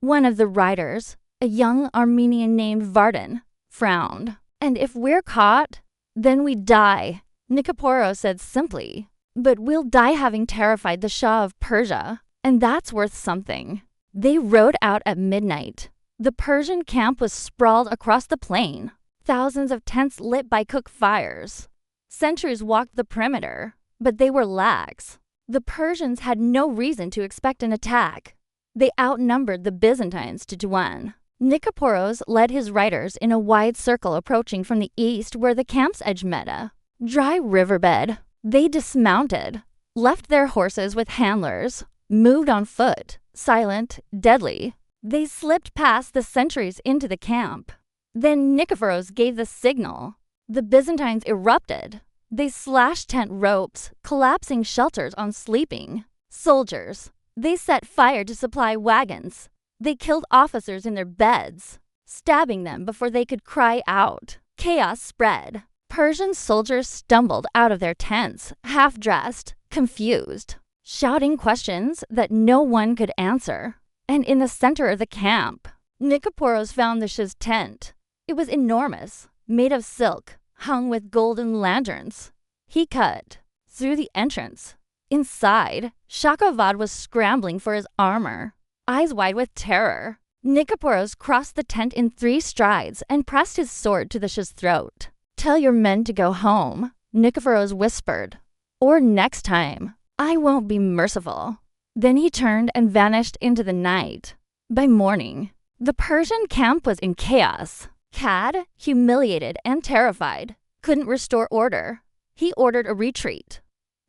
One of the riders, a young Armenian named Vardan, frowned. "And if we're caught, then we die," Nicephorus said simply. "But we'll die having terrified the Shah of Persia, and that's worth something." They rode out at midnight. The Persian camp was sprawled across the plain, thousands of tents lit by cook fires. Sentries walked the perimeter, but they were lax. The Persians had no reason to expect an attack. They outnumbered the Byzantines 2-1. Nicephorus led his riders in a wide circle approaching from the east where the camp's edge met a dry riverbed. They dismounted, left their horses with handlers, moved on foot, silent, deadly. They slipped past the sentries into the camp. Then Nicephorus gave the signal. The Byzantines erupted. They slashed tent ropes, collapsing shelters on sleeping soldiers. They set fire to supply wagons. They killed officers in their beds, stabbing them before they could cry out. Chaos spread. Persian soldiers stumbled out of their tents, half-dressed, confused, shouting questions that no one could answer. And in the center of the camp, Nicephorus found the Shah's tent. It was enormous, made of silk, hung with golden lanterns. He cut through the entrance. Inside, Shakavad was scrambling for his armor, eyes wide with terror. Nicephorus crossed the tent in 3 strides and pressed his sword to the Shah's throat. "Tell your men to go home," Nicephorus whispered. "Or next time, I won't be merciful." Then he turned and vanished into the night. By morning, the Persian camp was in chaos. Cad, humiliated and terrified, couldn't restore order. He ordered a retreat.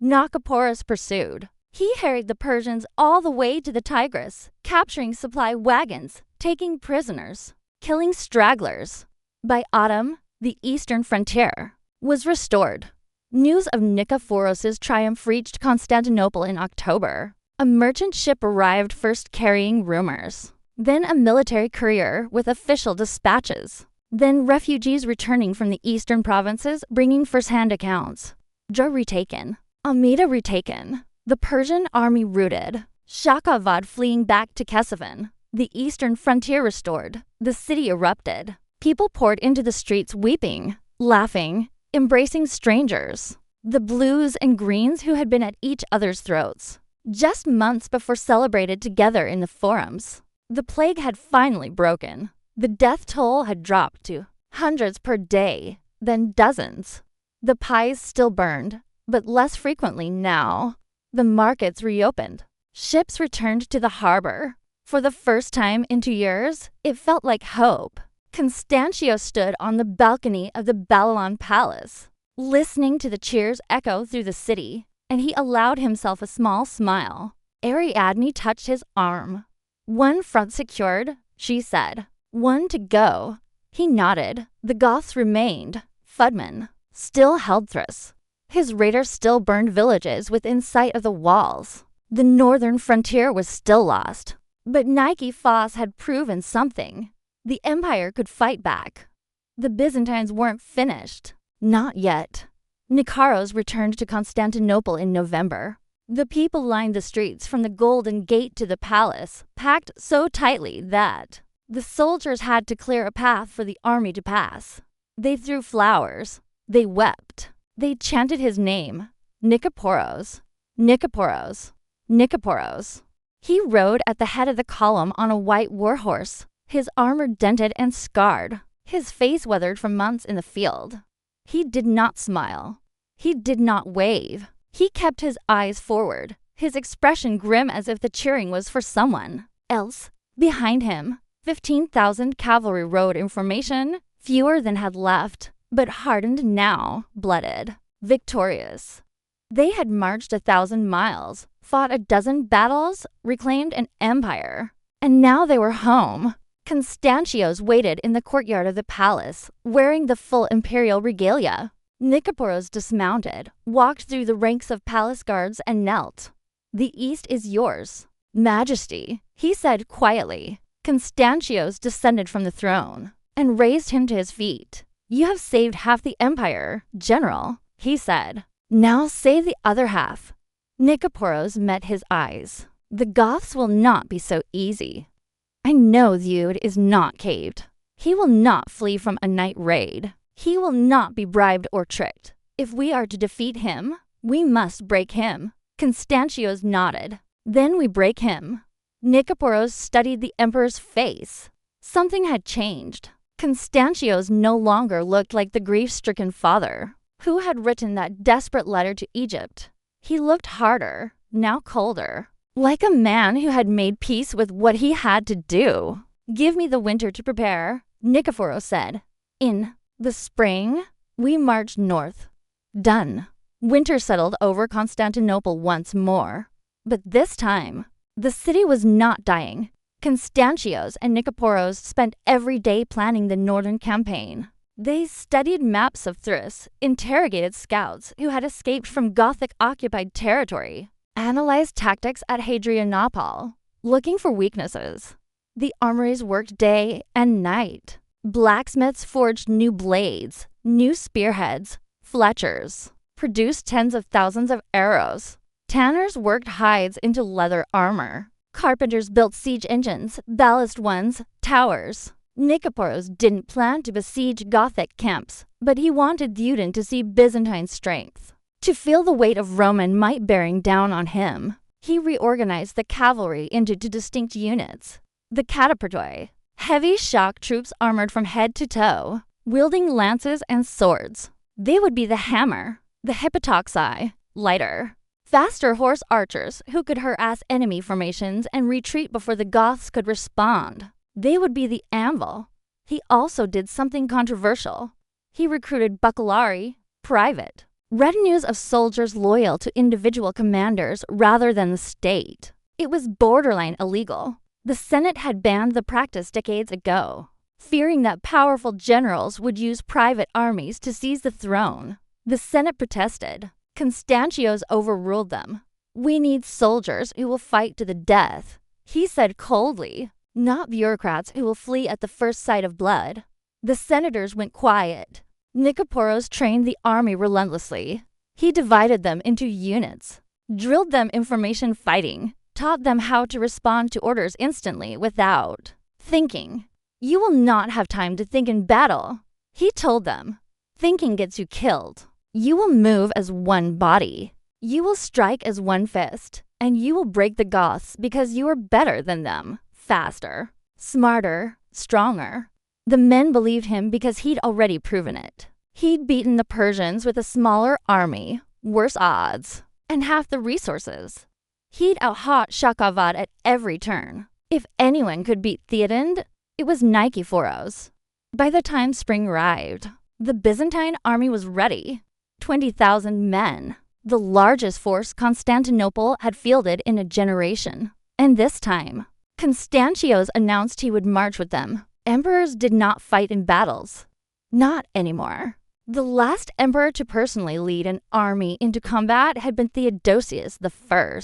Nicephorus pursued. He harried the Persians all the way to the Tigris, capturing supply wagons, taking prisoners, killing stragglers. By autumn, the eastern frontier was restored. News of Nicephorus's triumph reached Constantinople in October. A merchant ship arrived first carrying rumors, then a military courier with official dispatches, then refugees returning from the eastern provinces bringing first-hand accounts. Dra retaken, Amida retaken, the Persian army routed, Shakavad fleeing back to Ctesiphon, the eastern frontier restored, the city erupted. People poured into the streets weeping, laughing, embracing strangers, the blues and greens who had been at each other's throats. Just months before celebrated together in the forums, the plague had finally broken. The death toll had dropped to hundreds per day, then dozens. The pies still burned, but less frequently now. The markets reopened. Ships returned to the harbor. For the first time in 2 years, it felt like hope. Constantio stood on the balcony of the Babylon Palace, listening to the cheers echo through the city, and he allowed himself a small smile. Ariadne touched his arm. "One front secured," she said. "One to go." He nodded. The Goths remained. Fudman still held Thrace. His raiders still burned villages within sight of the walls. The northern frontier was still lost. But Nicephorus had proven something. The empire could fight back. The Byzantines weren't finished. Not yet. Nicaros returned to Constantinople in November. The people lined the streets from the Golden Gate to the palace, packed so tightly that the soldiers had to clear a path for the army to pass. They threw flowers. They wept. They chanted his name, Nicephorus, Nicephorus, Nicephorus. He rode at the head of the column on a white warhorse, his armor dented and scarred, his face weathered from months in the field. He did not smile. He did not wave. He kept his eyes forward, his expression grim as if the cheering was for someone else. Behind him, 15,000 cavalry rode in formation, fewer than had left, but hardened now, blooded, victorious. They had marched 1,000 miles, fought a dozen battles, reclaimed an empire, and now they were home. Constantios waited in the courtyard of the palace, wearing the full imperial regalia. Nicephorus dismounted, walked through the ranks of palace guards, and knelt. "The east is yours, Majesty," he said quietly. Constantios descended from the throne and raised him to his feet. "You have saved half the empire, General," he said. "Now save the other half." Nicephorus met his eyes. "The Goths will not be so easy. I know Theud is not caved. He will not flee from a night raid. He will not be bribed or tricked. If we are to defeat him, we must break him." Constantios nodded. "Then we break him." Nicephorus studied the emperor's face. Something had changed. Constantios no longer looked like the grief-stricken father who had written that desperate letter to Egypt. He looked harder, now colder. Like a man who had made peace with what he had to do. Give me the winter to prepare, Nikephoros said. In the spring, we marched north. Done. Winter settled over Constantinople once more. But this time, the city was not dying. Constantios and Nikephoros spent every day planning the northern campaign. They studied maps of Thrace, interrogated scouts who had escaped from Gothic-occupied territory, analyzed tactics at Hadrianople, looking for weaknesses. The armories worked day and night. Blacksmiths forged new blades, new spearheads, fletchers, produced tens of thousands of arrows. Tanners worked hides into leather armor. Carpenters built siege engines, ballast ones, towers. Nikephoros didn't plan to besiege Gothic camps, but he wanted Theuden to see Byzantine strength, to feel the weight of Roman might bearing down on him. He reorganized the cavalry into two distinct units. The cataphroi, heavy shock troops armored from head to toe, wielding lances and swords. They would be the hammer. The hippetoxi, lighter. Faster horse archers who could harass enemy formations and retreat before the Goths could respond. They would be the anvil. He also did something controversial. He recruited bucellari, private, retinues of soldiers loyal to individual commanders rather than the state. It was borderline illegal. The Senate had banned the practice decades ago, fearing that powerful generals would use private armies to seize the throne. The Senate protested. Constantios overruled them. We need soldiers who will fight to the death, he said coldly, not bureaucrats who will flee at the first sight of blood. The senators went quiet. Nikephoros trained the army relentlessly. He divided them into units, drilled them information fighting, taught them how to respond to orders instantly without thinking. You will not have time to think in battle, he told them. Thinking gets you killed. You will move as one body. You will strike as one fist, and you will break the Goths because you are better than them, faster, smarter, stronger. The men believed him because he'd already proven it. He'd beaten the Persians with a smaller army, worse odds, and half the resources. He'd out-hot Shakavad at every turn. If anyone could beat Theoden, it was Nikephoros. By the time spring arrived, the Byzantine army was ready. 20,000 men, the largest force Constantinople had fielded in a generation. And this time, Constantios announced he would march with them. Emperors did not fight in battles. Not anymore. The last emperor to personally lead an army into combat had been Theodosius I,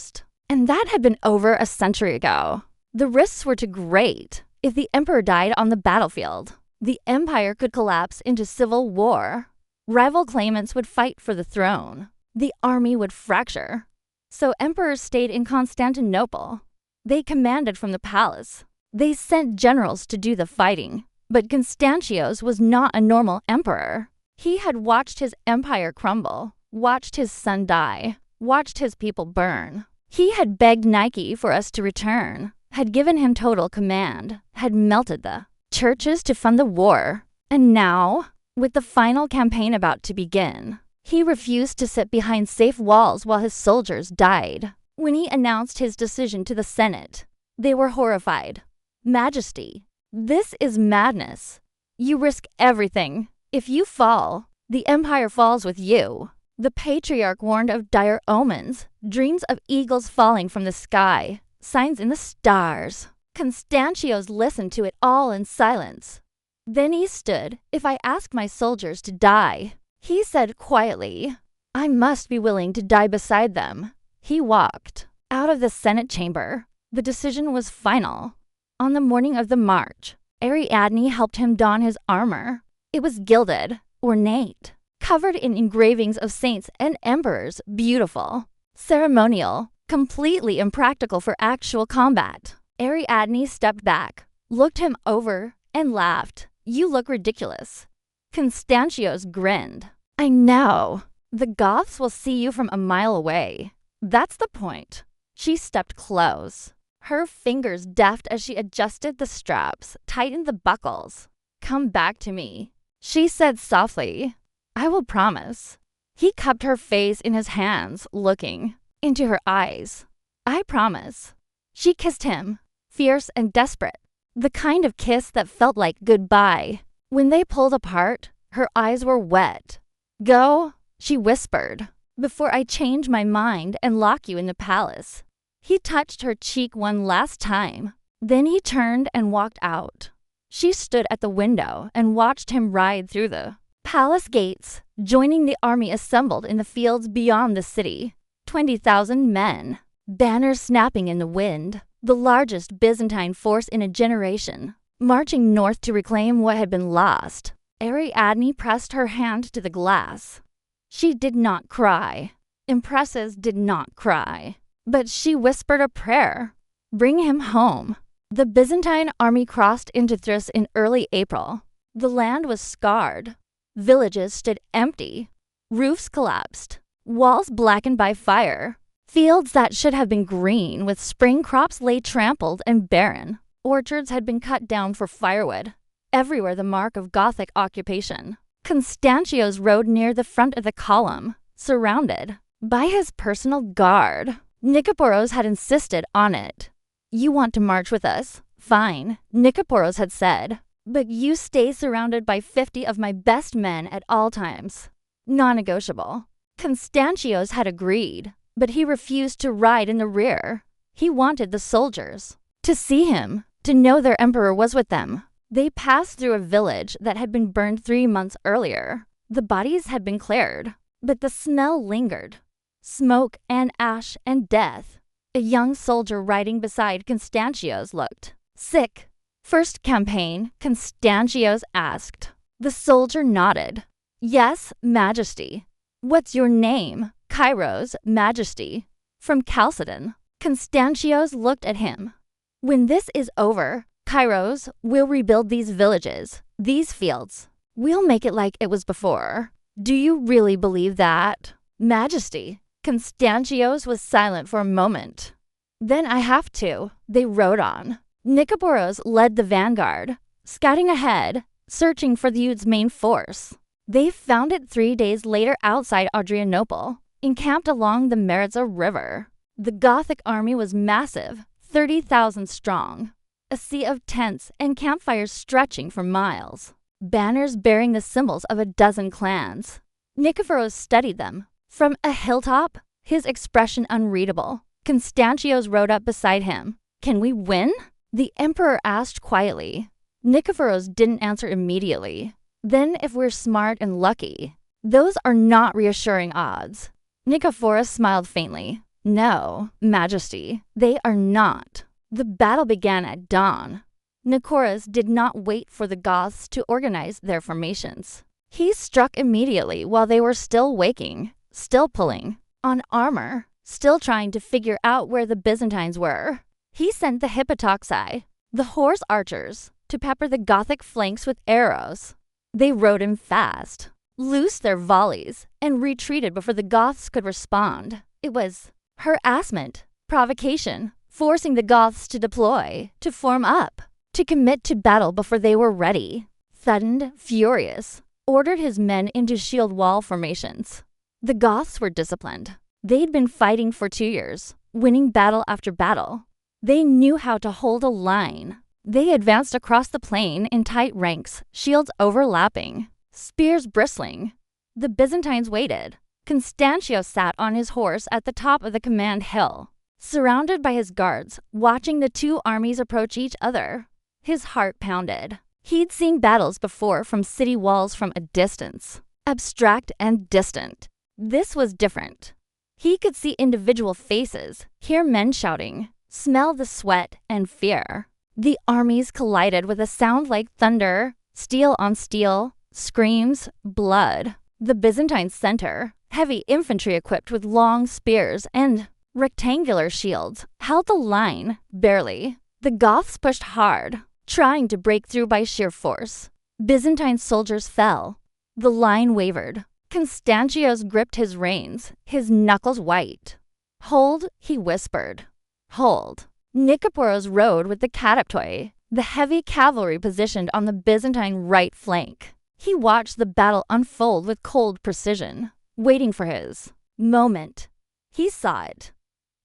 and that had been over a century ago. The risks were too great. If the emperor died on the battlefield, the empire could collapse into civil war. Rival claimants would fight for the throne. The army would fracture. So emperors stayed in Constantinople. They commanded from the palace. They sent generals to do the fighting. But Constantios was not a normal emperor. He had watched his empire crumble, watched his son die, watched his people burn. He had begged Nike for us to return, had given him total command, had melted the churches to fund the war. And now, with the final campaign about to begin, he refused to sit behind safe walls while his soldiers died. When he announced his decision to the Senate, they were horrified. Majesty, this is madness. You risk everything. If you fall, the empire falls with you. The patriarch warned of dire omens, dreams of eagles falling from the sky, signs in the stars. Constantios listened to it all in silence. Then he stood. If I ask my soldiers to die, he said quietly, I must be willing to die beside them. He walked out of the Senate chamber. The decision was final. On the morning of the march, Ariadne helped him don his armor. It was gilded, ornate, covered in engravings of saints and emperors, beautiful, ceremonial, completely impractical for actual combat. Ariadne stepped back, looked him over, and laughed. You look ridiculous. Constantios grinned. I know. The Goths will see you from a mile away. That's the point. She stepped close. Her fingers deft as she adjusted the straps, tightened the buckles. Come back to me, she said softly. I will promise. He cupped her face in his hands, looking. into her eyes. I promise. She kissed him, fierce and desperate, the kind of kiss that felt like goodbye. When they pulled apart, her eyes were wet. Go, she whispered, before I change my mind and lock you in the palace. He touched her cheek one last time. Then he turned and walked out. She stood at the window and watched him ride through the palace gates, joining the army assembled in the fields beyond the city. 20,000 men, banners snapping in the wind, the largest Byzantine force in a generation, marching north to reclaim what had been lost. Ariadne pressed her hand to the glass. She did not cry. Empresses did not cry. But she whispered a prayer. Bring him home. The Byzantine army crossed into Thrace in early April. The land was scarred. Villages stood empty. Roofs collapsed. Walls blackened by fire. Fields that should have been green with spring crops lay trampled and barren. Orchards had been cut down for firewood. Everywhere the mark of Gothic occupation. Constantius rode near the front of the column, surrounded by his personal guard. Nicephorus had insisted on it. You want to march with us? Fine, Nicephorus had said. But you stay surrounded by 50 of my best men at all times. Non-negotiable. Constantius had agreed, but he refused to ride in the rear. He wanted the soldiers to see him, to know their emperor was with them. They passed through a village that had been burned 3 months earlier. The bodies had been cleared, but the smell lingered. Smoke and ash and death. A young soldier riding beside Constantius looked sick. First campaign, Constantius asked. The soldier nodded. Yes, Majesty. What's your name? Kairos, Majesty. From Chalcedon. Constantius looked at him. When this is over, Kairos, we'll rebuild these villages, these fields. We'll make it like it was before. Do you really believe that? Majesty. Constantius was silent for a moment. Then I have to. They rode on. Nicephorus led the vanguard, scouting ahead, searching for the Ude's main force. They found it 3 days later outside Adrianople, encamped along the Maritza River. The Gothic army was massive, 30,000 strong. A sea of tents and campfires stretching for miles. Banners bearing the symbols of a dozen clans. Nicephorus studied them. From a hilltop, his expression unreadable. Constantius rode up beside him. Can we win? The emperor asked quietly. Nicephorus didn't answer immediately. Then if we're smart and lucky. Those are not reassuring odds. Nicephorus smiled faintly. No, Majesty, they are not. The battle began at dawn. Nicephorus did not wait for the Goths to organize their formations. He struck immediately while they were still waking, still pulling on armor, still trying to figure out where the Byzantines were. He sent the Hippotoxi, the horse archers, to pepper the Gothic flanks with arrows. They rode in fast, loosed their volleys, and retreated before the Goths could respond. It was harassment, provocation, forcing the Goths to deploy, to form up, to commit to battle before they were ready. Threatened, furious, ordered his men into shield wall formations. The Goths were disciplined. They'd been fighting for 2 years, winning battle after battle. They knew how to hold a line. They advanced across the plain in tight ranks, shields overlapping, spears bristling. The Byzantines waited. Constantius sat on his horse at the top of the command hill, surrounded by his guards, watching the two armies approach each other. His heart pounded. He'd seen battles before from city walls from a distance, abstract and distant. This was different. He could see individual faces, hear men shouting, smell the sweat and fear. The armies collided with a sound like thunder, steel on steel, screams, blood. The Byzantine center, heavy infantry equipped with long spears and rectangular shields, held the line, barely. The Goths pushed hard, trying to break through by sheer force. Byzantine soldiers fell. The line wavered. Constantius gripped his reins, his knuckles white. Hold, he whispered. Hold. Nicephorus rode with the cataptoi, the heavy cavalry positioned on the Byzantine right flank. He watched the battle unfold with cold precision, waiting for his moment. He saw it.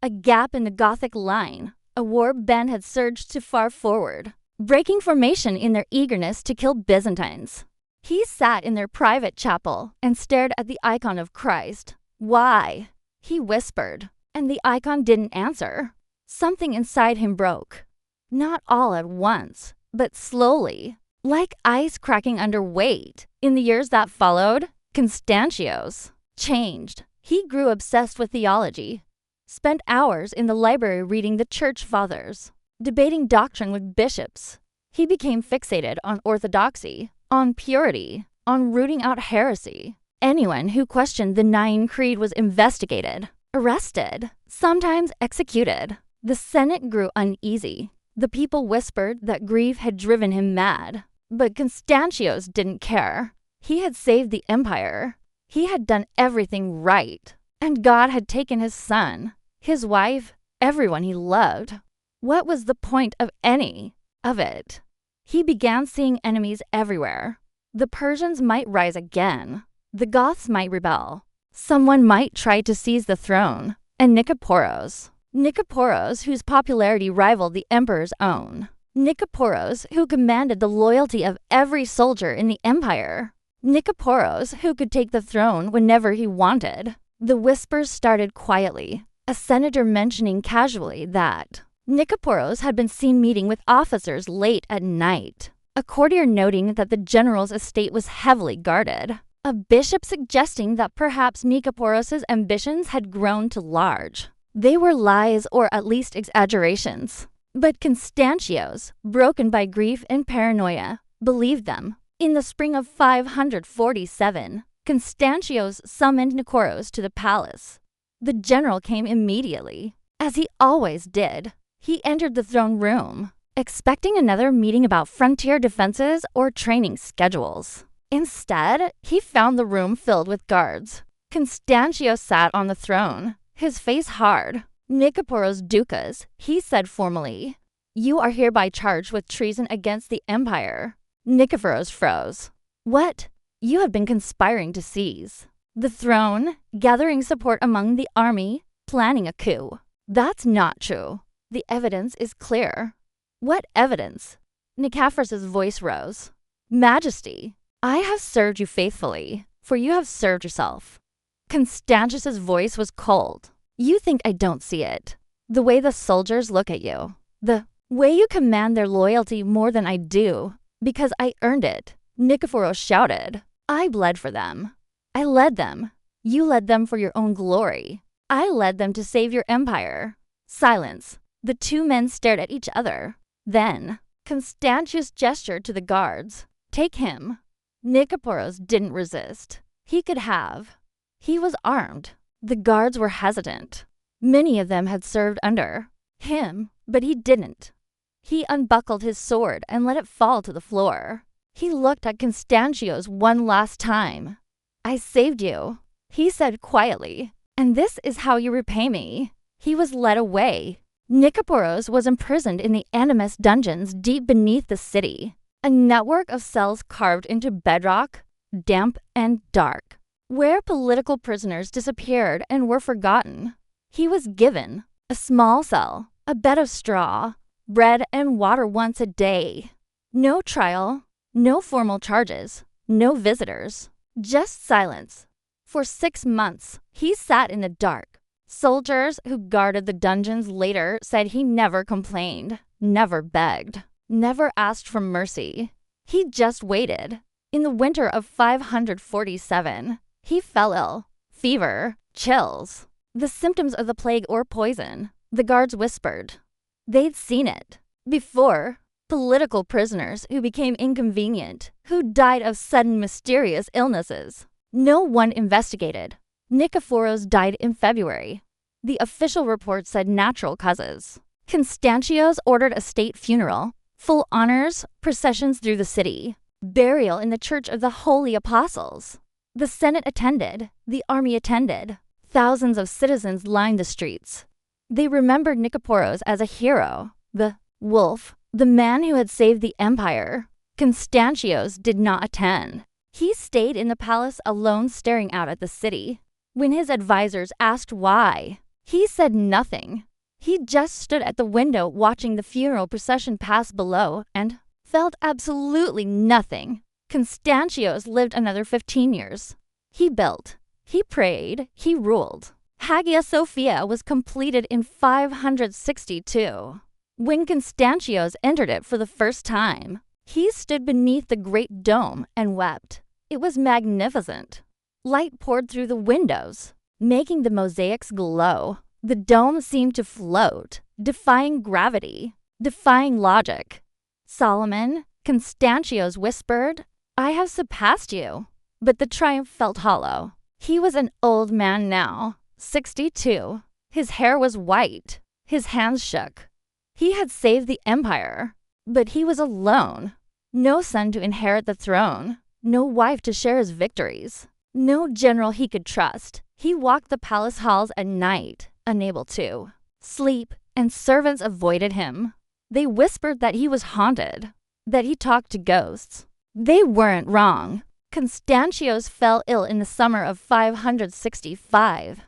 A gap in the Gothic line. A war band had surged too far forward, breaking formation in their eagerness to kill Byzantines. He sat in their private chapel and stared at the icon of Christ. "Why?" he whispered, and the icon didn't answer. Something inside him broke. Not all at once, but slowly, like ice cracking under weight. In the years that followed, Constantius changed. He grew obsessed with theology, spent hours in the library reading the church fathers, debating doctrine with bishops. He became fixated on orthodoxy, on purity, on rooting out heresy. Anyone who questioned the Nicene Creed was investigated, arrested, sometimes executed. The Senate grew uneasy. The people whispered that grief had driven him mad. But Constantius didn't care. He had saved the empire. He had done everything right. And God had taken his son, his wife, everyone he loved. What was the point of any of it? He began seeing enemies everywhere. The Persians might rise again. The Goths might rebel. Someone might try to seize the throne. And Nicephorus, whose popularity rivaled the emperor's own. Nicephorus, who commanded the loyalty of every soldier in the empire. Nicephorus, who could take the throne whenever he wanted. The whispers started quietly, a senator mentioning casually that Nicephorus had been seen meeting with officers late at night. A courtier noting that the general's estate was heavily guarded. A bishop suggesting that perhaps Nicephorus's ambitions had grown too large. They were lies or at least exaggerations. But Constantius, broken by grief and paranoia, believed them. In the spring of 547, Constantius summoned Nicephorus to the palace. The general came immediately, as he always did. He entered the throne room, expecting another meeting about frontier defenses or training schedules. Instead, he found the room filled with guards. Constantius sat on the throne, his face hard. "Nicephorus Ducas," he said formally, "you are hereby charged with treason against the empire." Nicephorus froze. "What? You have been conspiring to seize the throne, gathering support among the army, planning a coup." "That's not true. The evidence is clear." "What evidence?" Nicephorus's voice rose. "Majesty, I have served you faithfully, for you have served yourself." Constantius's voice was cold. "You think I don't see it. The way the soldiers look at you. The way you command their loyalty more than I do, because I earned it." Nicephorus shouted. "I bled for them. I led them. You led them for your own glory. I led them to save your empire." Silence. The two men stared at each other. Then Constantius gestured to the guards. "Take him." Nicephorus didn't resist. He could have. He was armed. The guards were hesitant. Many of them had served under him, but he didn't. He unbuckled his sword and let it fall to the floor. He looked at Constantius one last time. "I saved you," he said quietly, "and this is how you repay me." He was led away. Nicephorus was imprisoned in the Animus dungeons deep beneath the city, a network of cells carved into bedrock, damp and dark, where political prisoners disappeared and were forgotten. He was given a small cell, a bed of straw, bread and water once a day. No trial, no formal charges, no visitors, just silence. For 6 months, he sat in the dark. Soldiers who guarded the dungeons later said he never complained, never begged, never asked for mercy. He just waited. In the winter of 547, he fell ill. Fever, chills, the symptoms of the plague or poison. The guards whispered. They'd seen it before. Political prisoners who became inconvenient, who died of sudden mysterious illnesses. No one investigated. Nicephorus died in February. The official report said natural causes. Constantius ordered a state funeral, full honors, processions through the city, burial in the Church of the Holy Apostles. The Senate attended, the army attended. Thousands of citizens lined the streets. They remembered Nicephorus as a hero, the wolf, the man who had saved the empire. Constantius did not attend. He stayed in the palace alone, staring out at the city. When his advisors asked why, he said nothing. He just stood at the window watching the funeral procession pass below and felt absolutely nothing. Constantius lived another 15 years. He built, he prayed, he ruled. Hagia Sophia was completed in 562. When Constantius entered it for the first time, he stood beneath the great dome and wept. It was magnificent. Light poured through the windows, making the mosaics glow. The dome seemed to float, defying gravity, defying logic. Solomon, Constantius whispered, "I have surpassed you." But the triumph felt hollow. He was an old man now, 62. His hair was white. His hands shook. He had saved the empire, but he was alone. No son to inherit the throne. No wife to share his victories. No general he could trust. He walked the palace halls at night, unable to sleep, and servants avoided him. They whispered that he was haunted, that he talked to ghosts. They weren't wrong. Constantius fell ill in the summer of 565.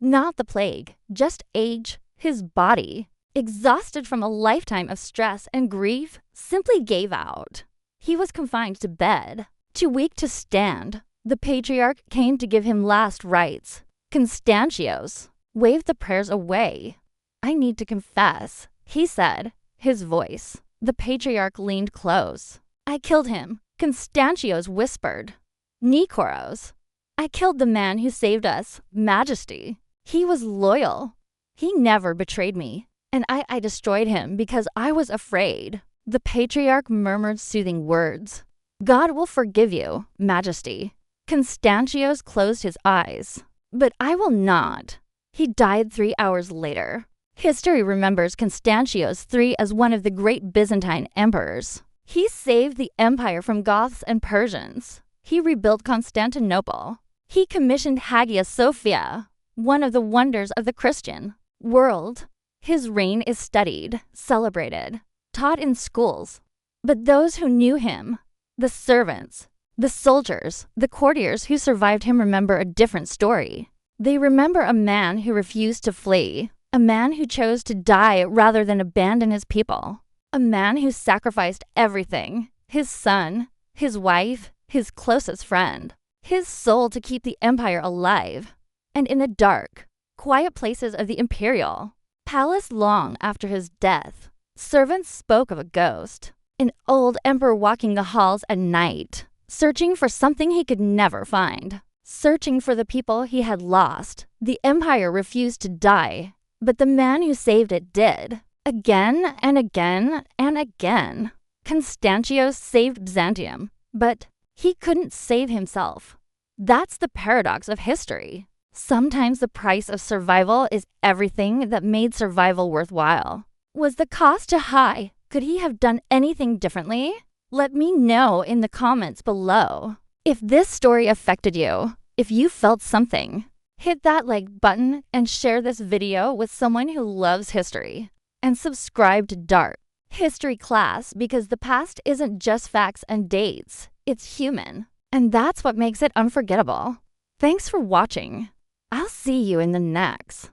Not the plague, just age. His body, exhausted from a lifetime of stress and grief, simply gave out. He was confined to bed, too weak to stand. The patriarch came to give him last rites. Constantius waved the prayers away. "I need to confess," he said, his voice. The patriarch leaned close. "I killed him," Constantius whispered. "Nikoros, I killed the man who saved us, Majesty. He was loyal. He never betrayed me, and I destroyed him because I was afraid." The patriarch murmured soothing words. "God will forgive you, Majesty." Constantius closed his eyes. "But I will not." He died 3 hours later. History remembers Constantius III as one of the great Byzantine emperors. He saved the empire from Goths and Persians. He rebuilt Constantinople. He commissioned Hagia Sophia, one of the wonders of the Christian world. His reign is studied, celebrated, taught in schools. But those who knew him, the servants, the soldiers, the courtiers who survived him remember a different story. They remember a man who refused to flee, a man who chose to die rather than abandon his people, a man who sacrificed everything, his son, his wife, his closest friend, his soul to keep the empire alive. And in the dark, quiet places of the imperial palace long after his death, servants spoke of a ghost, an old emperor walking the halls at night, searching for something he could never find, searching for the people he had lost. The empire refused to die, but the man who saved it did. Again and again and again. Constantius saved Byzantium, but he couldn't save himself. That's the paradox of history. Sometimes the price of survival is everything that made survival worthwhile. Was the cost too high? Could he have done anything differently? Let me know in the comments below. If this story affected you, if you felt something, hit that like button and share this video with someone who loves history. And subscribe to DART History Class, because the past isn't just facts and dates, it's human. And that's what makes it unforgettable. Thanks for watching. I'll see you in the next.